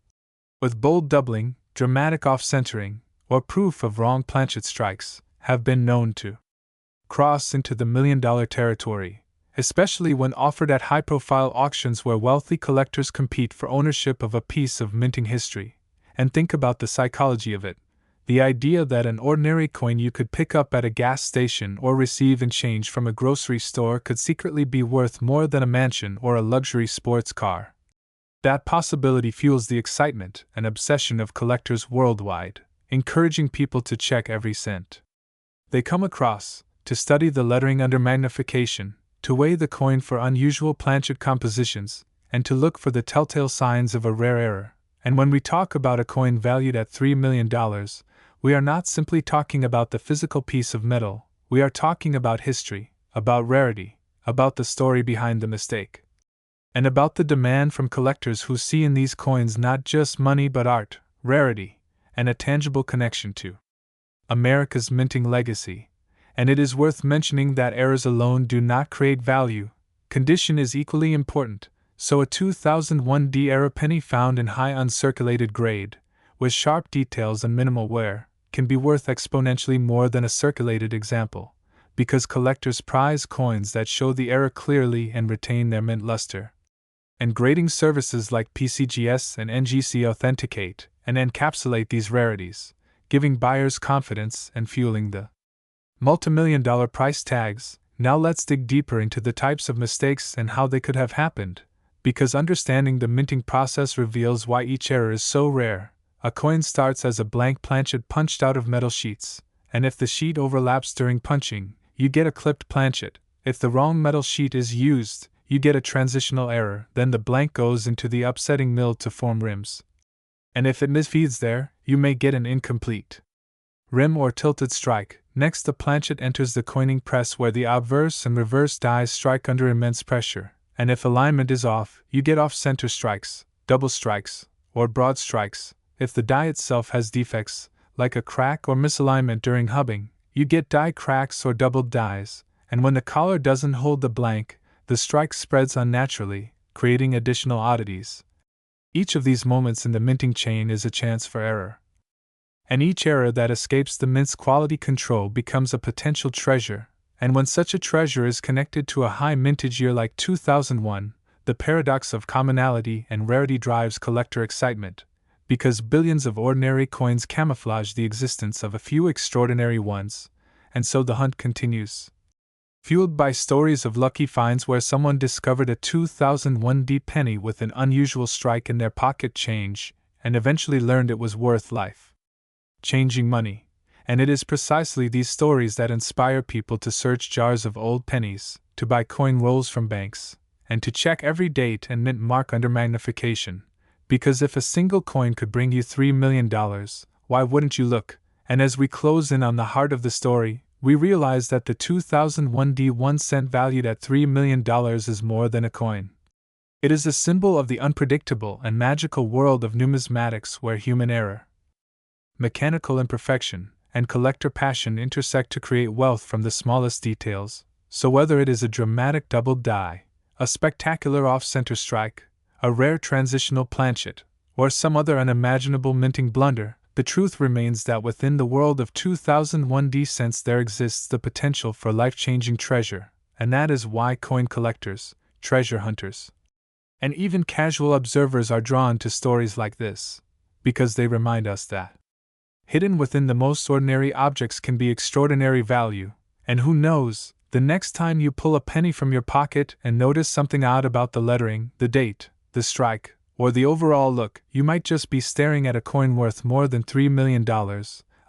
with bold doubling, dramatic off-centering, or proof of wrong planchet strikes, have been known to cross into the million-dollar territory, especially when offered at high-profile auctions where wealthy collectors compete for ownership of a piece of minting history. And think about the psychology of it. The idea that an ordinary coin you could pick up at a gas station or receive in change from a grocery store could secretly be worth more than a mansion or a luxury sports car. That possibility fuels the excitement and obsession of collectors worldwide, encouraging people to check every cent, They come across, to study the lettering under magnification, to weigh the coin for unusual planchet compositions, and to look for the telltale signs of a rare error. And when we talk about a coin valued at $3 million, we are not simply talking about the physical piece of metal, we are talking about history, about rarity, about the story behind the mistake, and about the demand from collectors who see in these coins not just money but art, rarity, and a tangible connection to America's minting legacy. And it is worth mentioning that errors alone do not create value. Condition is equally important, so a 2001 D-era penny found in high uncirculated grade, with sharp details and minimal wear, can be worth exponentially more than a circulated example, because collectors prize coins that show the error clearly and retain their mint luster. And grading services like PCGS and NGC authenticate and encapsulate these rarities, giving buyers confidence and fueling the multimillion-dollar price tags. Now let's dig deeper into the types of mistakes and how they could have happened, because understanding the minting process reveals why each error is so rare. A coin starts as a blank planchet punched out of metal sheets, and if the sheet overlaps during punching, you get a clipped planchet. If the wrong metal sheet is used, you get a transitional error, then the blank goes into the upsetting mill to form rims. And if it misfeeds there, you may get an incomplete rim or tilted strike. Next, the planchet enters the coining press where the obverse and reverse dies strike under immense pressure, and if alignment is off, you get off-center strikes, double strikes, or broad strikes. If the die itself has defects, like a crack or misalignment during hubbing, you get die cracks or doubled dies, and when the collar doesn't hold the blank, the strike spreads unnaturally, creating additional oddities. Each of these moments in the minting chain is a chance for error. And each error that escapes the mint's quality control becomes a potential treasure, and when such a treasure is connected to a high mintage year like 2001, the paradox of commonality and rarity drives collector excitement, because billions of ordinary coins camouflage the existence of a few extraordinary ones, and so the hunt continues. Fueled by stories of lucky finds where someone discovered a 2001 D penny with an unusual strike in their pocket change, and eventually learned it was worth life-changing money. And it is precisely these stories that inspire people to search jars of old pennies, to buy coin rolls from banks, and to check every date and mint mark under magnification. Because if a single coin could bring you $3 million, why wouldn't you look? And as we close in on the heart of the story, we realize that the 2001 D 1 cent valued at $3 million is more than a coin. It is a symbol of the unpredictable and magical world of numismatics where human error, mechanical imperfection, and collector passion intersect to create wealth from the smallest details. So whether it is a dramatic doubled die, a spectacular off-center strike, a rare transitional planchet, or some other unimaginable minting blunder, the truth remains that within the world of 2001 D cents there exists the potential for life-changing treasure, and that is why coin collectors, treasure hunters, and even casual observers are drawn to stories like this, because they remind us that hidden within the most ordinary objects can be extraordinary value, and who knows, the next time you pull a penny from your pocket and notice something odd about the lettering, the date, the strike, or the overall look, you might just be staring at a coin worth more than $3 million,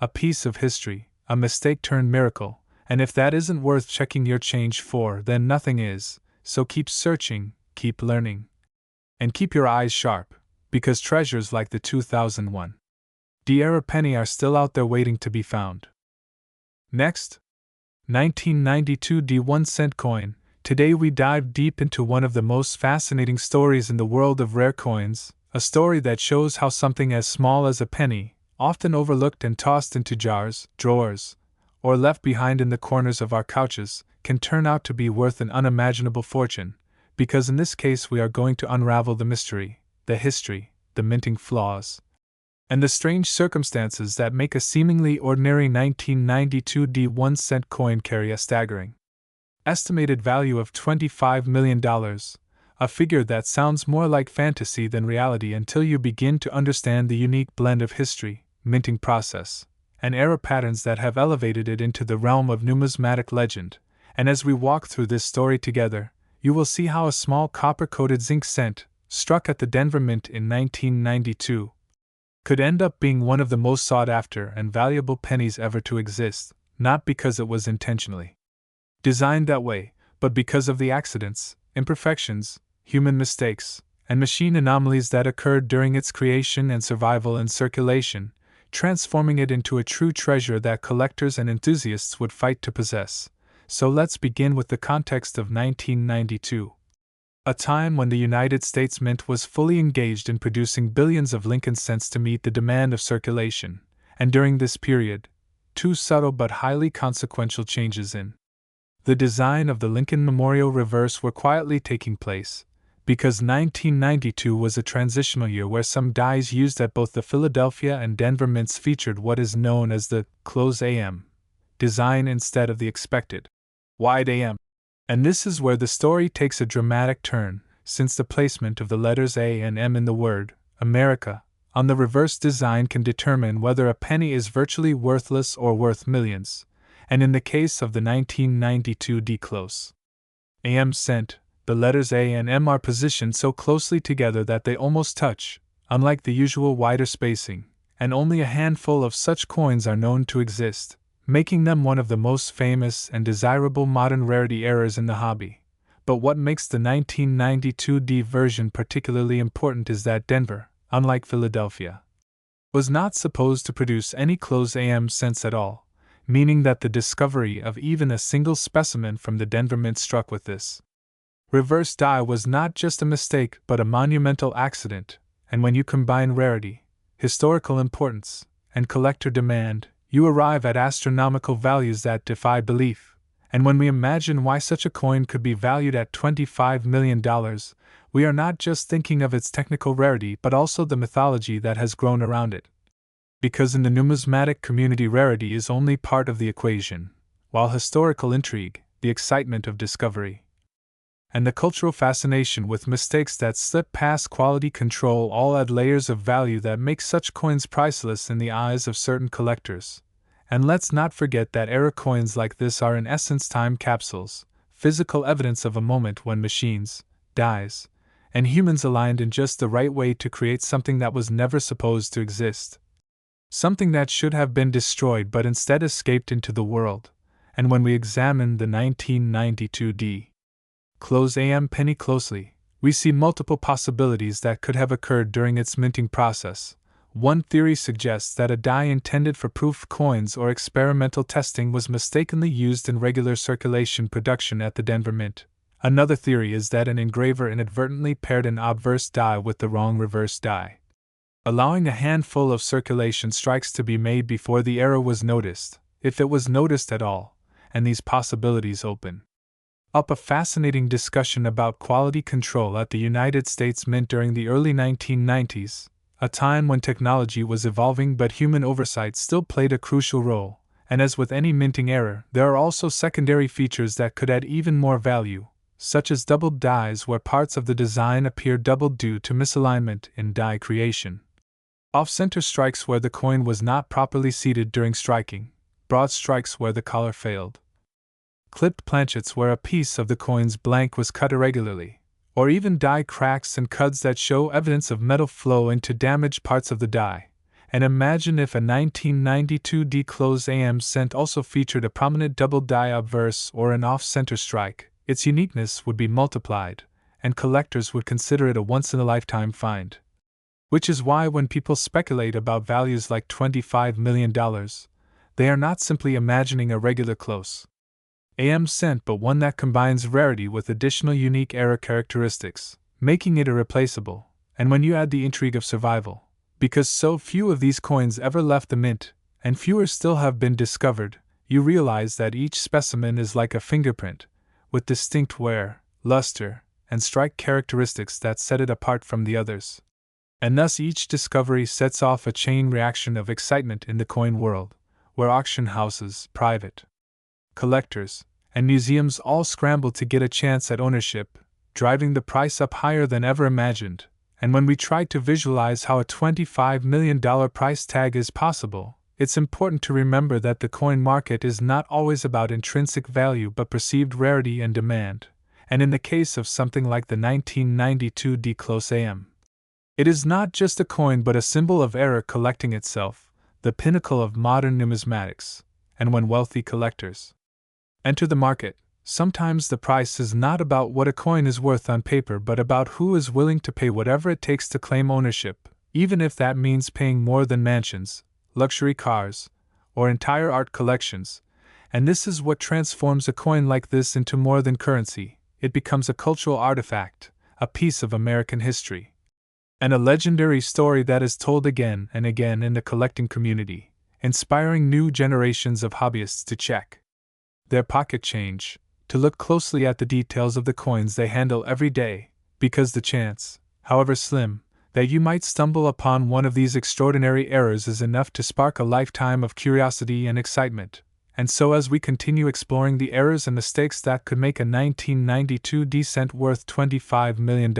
a piece of history, a mistake turned miracle, and if that isn't worth checking your change for, then nothing is. So keep searching, keep learning, and keep your eyes sharp, because treasures like the 2001 D-era penny are still out there waiting to be found. Next, 1992 D 1 cent coin. Today we dive deep into one of the most fascinating stories in the world of rare coins, a story that shows how something as small as a penny, often overlooked and tossed into jars, drawers, or left behind in the corners of our couches, can turn out to be worth an unimaginable fortune, because in this case we are going to unravel the mystery, the history, the minting flaws, and the strange circumstances that make a seemingly ordinary 1992 D 1 cent coin carry a staggering estimated value of $25 million, a figure that sounds more like fantasy than reality until you begin to understand the unique blend of history, minting process, and era patterns that have elevated it into the realm of numismatic legend. And as we walk through this story together, you will see how a small copper-coated zinc cent, struck at the Denver Mint in 1992, could end up being one of the most sought-after and valuable pennies ever to exist. not because it was intentionally designed that way, but because of the accidents, imperfections, human mistakes, and machine anomalies that occurred during its creation and survival in circulation, transforming it into a true treasure that collectors and enthusiasts would fight to possess. So let's begin with the context of 1992. A time when the United States Mint was fully engaged in producing billions of Lincoln cents to meet the demand of circulation, and during this period, two subtle but highly consequential changes in the design of the Lincoln Memorial Reverse were quietly taking place, because 1992 was a transitional year where some dies used at both the Philadelphia and Denver mints featured what is known as the close AM design instead of the expected wide AM. And this is where the story takes a dramatic turn, since the placement of the letters A and M in the word America on the reverse design can determine whether a penny is virtually worthless or worth millions, and in the case of the 1992 D close AM cent, the letters A and M are positioned so closely together that they almost touch, unlike the usual wider spacing, and only a handful of such coins are known to exist, making them one of the most famous and desirable modern rarity errors in the hobby. But what makes the 1992 D version particularly important is that Denver, unlike Philadelphia, was not supposed to produce any close AM cents at all, meaning that the discovery of even a single specimen from the Denver Mint struck with this reverse die was not just a mistake but a monumental accident, and when you combine rarity, historical importance, and collector demand, you arrive at astronomical values that defy belief. And when we imagine why such a coin could be valued at $25 million, we are not just thinking of its technical rarity but also the mythology that has grown around it. Because in the numismatic community, rarity is only part of the equation, while historical intrigue, the excitement of discovery, and the cultural fascination with mistakes that slip past quality control all add layers of value that make such coins priceless in the eyes of certain collectors. And let's not forget that era coins like this are in essence time capsules, physical evidence of a moment when machines, dies, and humans aligned in just the right way to create something that was never supposed to exist. Something that should have been destroyed but instead escaped into the world. And when we examine the 1992 D close AM penny closely, we see multiple possibilities that could have occurred during its minting process. One theory suggests that a die intended for proof coins or experimental testing was mistakenly used in regular circulation production at the Denver Mint. Another theory is that an engraver inadvertently paired an obverse die with the wrong reverse die, allowing a handful of circulation strikes to be made before the error was noticed, if it was noticed at all, and these possibilities open up a fascinating discussion about quality control at the United States Mint during the early 1990s, a time when technology was evolving but human oversight still played a crucial role, and as with any minting error, there are also secondary features that could add even more value, such as doubled dies where parts of the design appear doubled due to misalignment in die creation, off-center strikes where the coin was not properly seated during striking, broad strikes where the collar failed, clipped planchets where a piece of the coin's blank was cut irregularly, or even die cracks and cuts that show evidence of metal flow into damaged parts of the die. And imagine if a 1992 D close AM cent also featured a prominent double die obverse or an off-center strike, its uniqueness would be multiplied, and collectors would consider it a once-in-a-lifetime find. Which is why when people speculate about values like $25 million, they are not simply imagining a regular close AM cent but one that combines rarity with additional unique era characteristics, making it irreplaceable. And when you add the intrigue of survival, because so few of these coins ever left the mint, and fewer still have been discovered, you realize that each specimen is like a fingerprint, with distinct wear, luster, and strike characteristics that set it apart from the others. And thus each discovery sets off a chain reaction of excitement in the coin world, where auction houses, private collectors, and museums all scramble to get a chance at ownership, driving the price up higher than ever imagined. And when we try to visualize how a $25 million price tag is possible, it's important to remember that the coin market is not always about intrinsic value but perceived rarity and demand. And in the case of something like the 1992 D close AM, it is not just a coin but a symbol of era collecting itself, the pinnacle of modern numismatics. and when wealthy collectors enter the market, sometimes the price is not about what a coin is worth on paper but about who is willing to pay whatever it takes to claim ownership, even if that means paying more than mansions, luxury cars, or entire art collections. And this is what transforms a coin like this into more than currency. It becomes a cultural artifact, a piece of American history, and a legendary story that is told again and again in the collecting community, inspiring new generations of hobbyists to check their pocket change, to look closely at the details of the coins they handle every day, because the chance, however slim, that you might stumble upon one of these extraordinary errors is enough to spark a lifetime of curiosity and excitement. And so, as we continue exploring the errors and mistakes that could make a 1992 descent worth $25 million,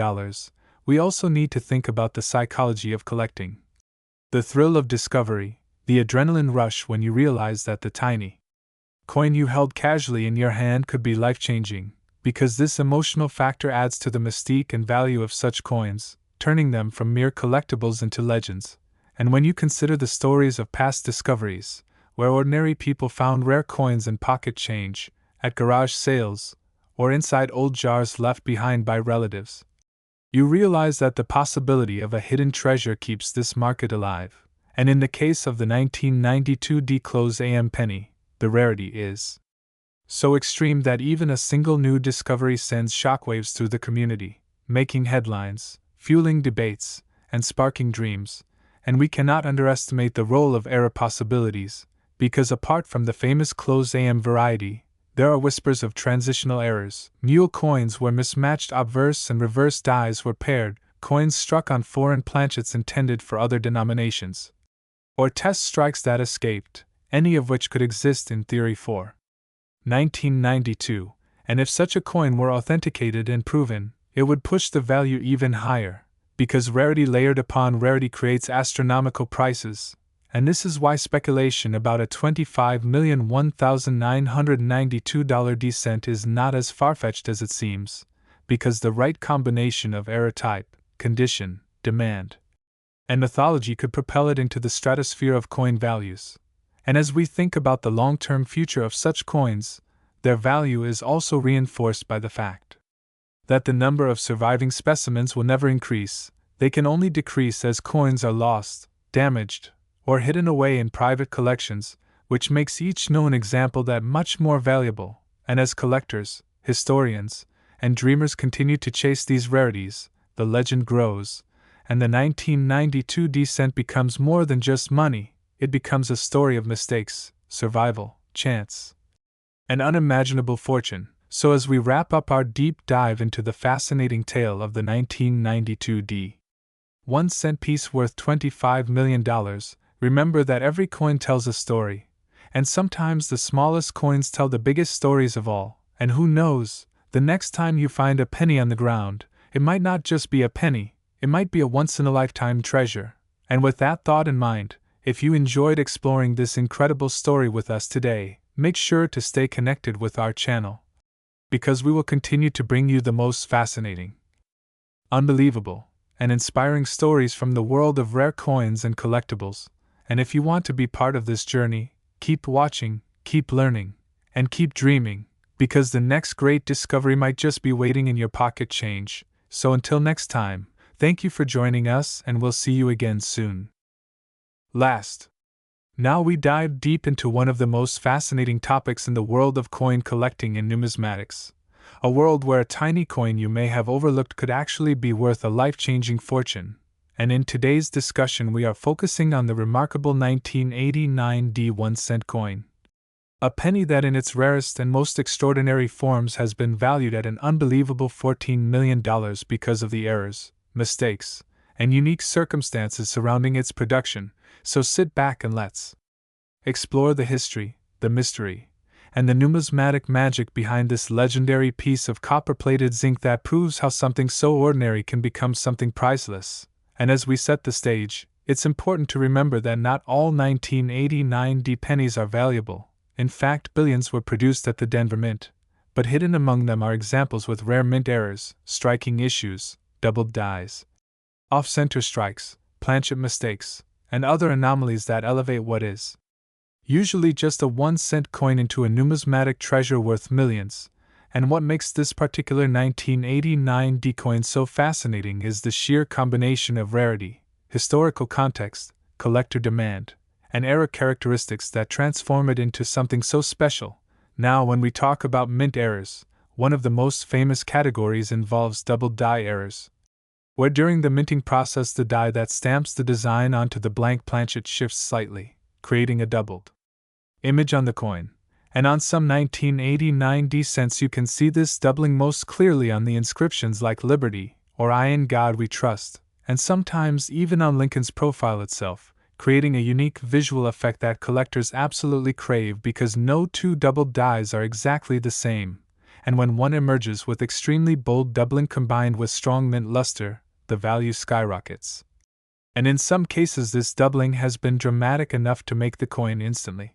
we also need to think about the psychology of collecting. The thrill of discovery, the adrenaline rush when you realize that the tiny coin you held casually in your hand could be life-changing, because this emotional factor adds to the mystique and value of such coins, turning them from mere collectibles into legends. And when you consider the stories of past discoveries, where ordinary people found rare coins and pocket change, at garage sales, or inside old jars left behind by relatives, you realize that the possibility of a hidden treasure keeps this market alive. And in the case of the 1992 D-Close AM penny, the rarity is so extreme that even a single new discovery sends shockwaves through the community, making headlines, fueling debates, and sparking dreams. And we cannot underestimate the role of error possibilities, because apart from the famous close AM variety, there are whispers of transitional errors, mule coins where mismatched obverse and reverse dies were paired, coins struck on foreign planchets intended for other denominations, or test strikes that escaped, any of which could exist in theory for 1992, and if such a coin were authenticated and proven, it would push the value even higher, because rarity layered upon rarity creates astronomical prices. And this is why speculation about a $25,001,992 descent is not as far-fetched as it seems, because the right combination of error type, condition, demand, and mythology could propel it into the stratosphere of coin values. And as we think about the long-term future of such coins, their value is also reinforced by the fact that the number of surviving specimens will never increase. They can only decrease as coins are lost, damaged, or hidden away in private collections, which makes each known example that much more valuable. And as collectors, historians, and dreamers continue to chase these rarities, the legend grows, and the 1992 descent becomes more than just money. It becomes a story of mistakes, survival, chance, and unimaginable fortune. So as we wrap up our deep dive into the fascinating tale of the 1992 1-cent piece worth $25 million, remember that every coin tells a story, and sometimes the smallest coins tell the biggest stories of all. And who knows, the next time you find a penny on the ground, it might not just be a penny, it might be a once-in-a-lifetime treasure. And with that thought in mind, if you enjoyed exploring this incredible story with us today, make sure to stay connected with our channel, because we will continue to bring you the most fascinating, unbelievable, and inspiring stories from the world of rare coins and collectibles. And if you want to be part of this journey, keep watching, keep learning, and keep dreaming, because the next great discovery might just be waiting in your pocket change. So until next time, thank you for joining us, and we'll see you again soon. Now we dive deep into one of the most fascinating topics in the world of coin collecting and numismatics. A world where a tiny coin you may have overlooked could actually be worth a life-changing fortune. And in today's discussion we are focusing on the remarkable 1989 1-cent coin. A penny that in its rarest and most extraordinary forms has been valued at an unbelievable $14 million because of the errors, mistakes, and unique circumstances surrounding its production. So sit back and let's explore the history, the mystery, and the numismatic magic behind this legendary piece of copper-plated zinc that proves how something so ordinary can become something priceless. And as we set the stage, it's important to remember that not all 1989 pennies are valuable. In fact, billions were produced at the Denver Mint, but hidden among them are examples with rare mint errors, striking issues, doubled dies, off-center strikes, planchet mistakes, and other anomalies that elevate what is usually just a 1-cent coin, into a numismatic treasure worth millions. And what makes this particular 1989 D coin so fascinating is the sheer combination of rarity, historical context, collector demand, and era characteristics that transform it into something so special. Now, when we talk about mint errors, one of the most famous categories involves double die errors, where during the minting process the die that stamps the design onto the blank planchet shifts slightly, creating a doubled image on the coin. And on some 1989 D cents you can see this doubling most clearly on the inscriptions like Liberty or I in God We Trust, and sometimes even on Lincoln's profile itself, creating a unique visual effect that collectors absolutely crave because no two doubled dies are exactly the same, and when one emerges with extremely bold doubling combined with strong mint luster, the value skyrockets. And in some cases this doubling has been dramatic enough to make the coin instantly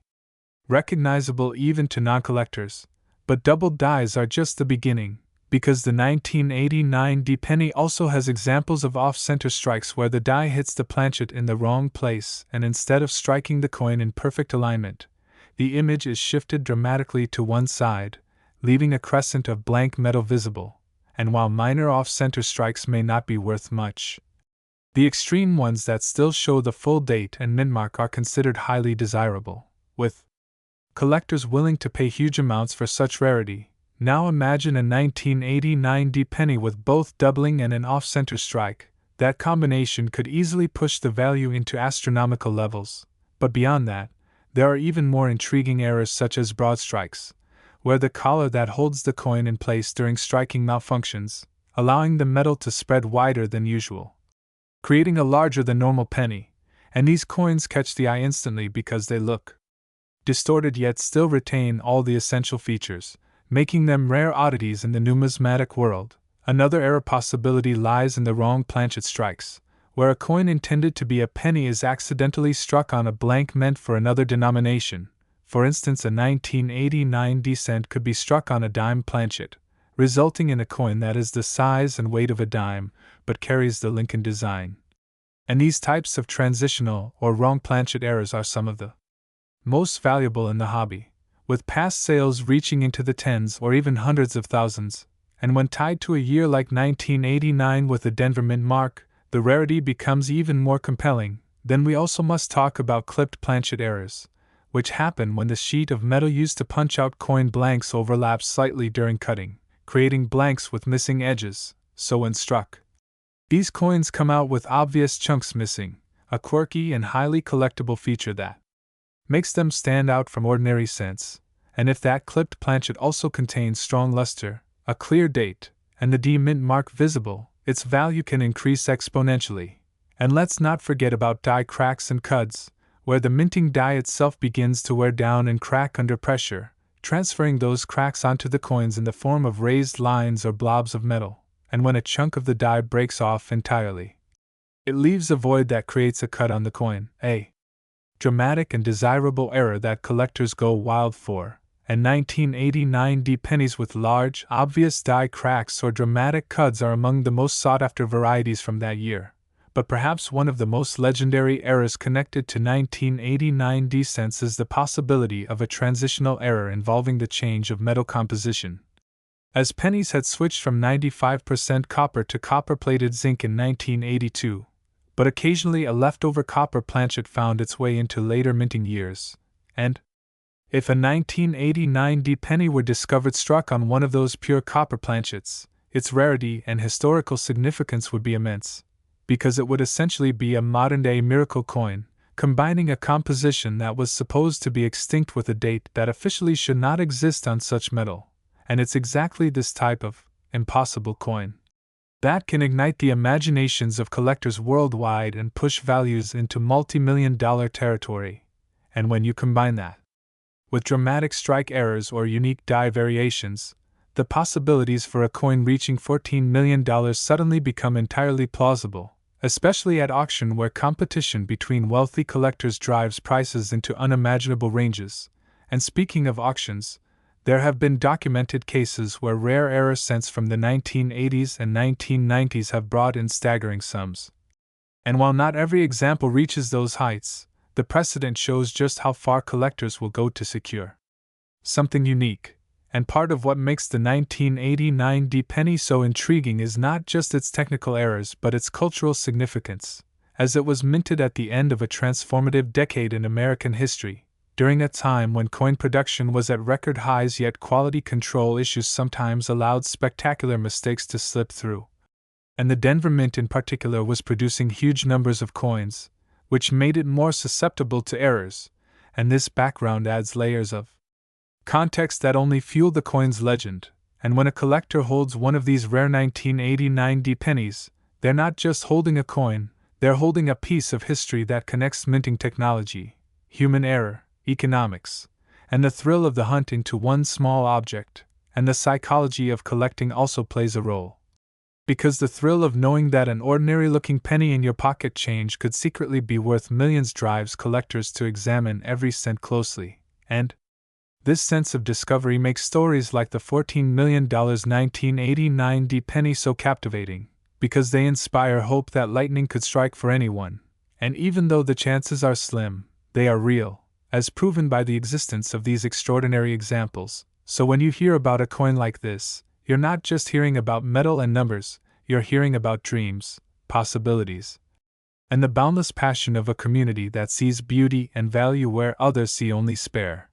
recognizable even to non-collectors. But doubled dies are just the beginning, because the 1989 D penny also has examples of off-center strikes where the die hits the planchet in the wrong place, and instead of striking the coin in perfect alignment, the image is shifted dramatically to one side, leaving a crescent of blank metal visible. And while minor off-center strikes may not be worth much, the extreme ones that still show the full date and mint mark are considered highly desirable, with collectors willing to pay huge amounts for such rarity. Now imagine a 1989 D penny with both doubling and an off-center strike. That combination could easily push the value into astronomical levels. But beyond that, there are even more intriguing errors such as broad strikes, where the collar that holds the coin in place during striking malfunctions, allowing the metal to spread wider than usual, creating a larger than normal penny. And these coins catch the eye instantly because they look distorted yet still retain all the essential features, making them rare oddities in the numismatic world. Another error possibility lies in the wrong planchet strikes, where a coin intended to be a penny is accidentally struck on a blank meant for another denomination. For instance, a 1989 D cent could be struck on a dime planchet, resulting in a coin that is the size and weight of a dime, but carries the Lincoln design. And these types of transitional or wrong planchet errors are some of the most valuable in the hobby, with past sales reaching into the tens or even hundreds of thousands. And when tied to a year like 1989 with the Denver Mint mark, the rarity becomes even more compelling. Then we also must talk about clipped planchet errors, which happen when the sheet of metal used to punch out coin blanks overlaps slightly during cutting, creating blanks with missing edges. So when struck, these coins come out with obvious chunks missing, a quirky and highly collectible feature that makes them stand out from ordinary cents. And if that clipped planchet also contains strong luster, a clear date, and the D mint mark visible, its value can increase exponentially. And let's not forget about die cracks and cuds, where the minting die itself begins to wear down and crack under pressure, transferring those cracks onto the coins in the form of raised lines or blobs of metal. And when a chunk of the die breaks off entirely, it leaves a void that creates a cut on the coin, a dramatic and desirable error that collectors go wild for. And 1989 D pennies with large, obvious die cracks or dramatic cuds are among the most sought-after varieties from that year. But perhaps one of the most legendary errors connected to 1989 D cents is the possibility of a transitional error involving the change of metal composition. As pennies had switched from 95% copper to copper-plated zinc in 1982, but occasionally a leftover copper planchet found its way into later minting years, and if a 1989 D penny were discovered struck on one of those pure copper planchets, its rarity and historical significance would be immense, because it would essentially be a modern-day miracle coin, combining a composition that was supposed to be extinct with a date that officially should not exist on such metal. And it's exactly this type of impossible coin that can ignite the imaginations of collectors worldwide and push values into multi-million-dollar territory. And when you combine that with dramatic strike errors or unique die variations, the possibilities for a coin reaching $14 million suddenly become entirely plausible, especially at auction where competition between wealthy collectors drives prices into unimaginable ranges. And speaking of auctions, there have been documented cases where rare error cents from the 1980s and 1990s have brought in staggering sums. And while not every example reaches those heights, the precedent shows just how far collectors will go to secure something unique. And part of what makes the 1989 D penny so intriguing is not just its technical errors but its cultural significance, as it was minted at the end of a transformative decade in American history, during a time when coin production was at record highs yet quality control issues sometimes allowed spectacular mistakes to slip through. And the Denver Mint in particular was producing huge numbers of coins, which made it more susceptible to errors, and this background adds layers of context that only fuel the coin's legend. And when a collector holds one of these rare 1989 D pennies, they're not just holding a coin, they're holding a piece of history that connects minting technology, human error, economics, and the thrill of the hunt into one small object. And the psychology of collecting also plays a role. Because the thrill of knowing that an ordinary-looking penny in your pocket change could secretly be worth millions drives collectors to examine every cent closely, and this sense of discovery makes stories like the $14 million 1989 D penny so captivating, because they inspire hope that lightning could strike for anyone, and even though the chances are slim, they are real, as proven by the existence of these extraordinary examples. So when you hear about a coin like this, you're not just hearing about metal and numbers, you're hearing about dreams, possibilities, and the boundless passion of a community that sees beauty and value where others see only spare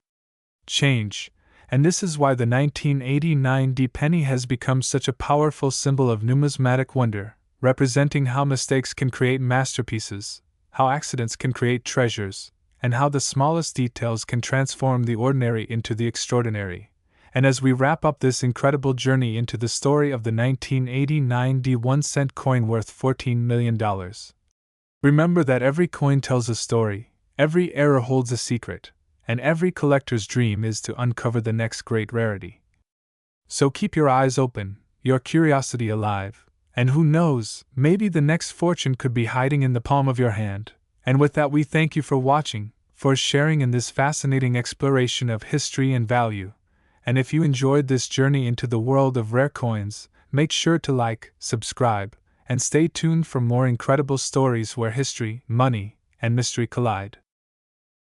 change. And this is why the 1989 D penny has become such a powerful symbol of numismatic wonder, representing how mistakes can create masterpieces, how accidents can create treasures, and how the smallest details can transform the ordinary into the extraordinary. And as we wrap up this incredible journey into the story of the 1989 D 1-cent coin worth $14 million, remember that every coin tells a story, every error holds a secret, and every collector's dream is to uncover the next great rarity. So keep your eyes open, your curiosity alive, and who knows, maybe the next fortune could be hiding in the palm of your hand. And with that, we thank you for watching, for sharing in this fascinating exploration of history and value. And if you enjoyed this journey into the world of rare coins, make sure to like, subscribe, and stay tuned for more incredible stories where history, money, and mystery collide.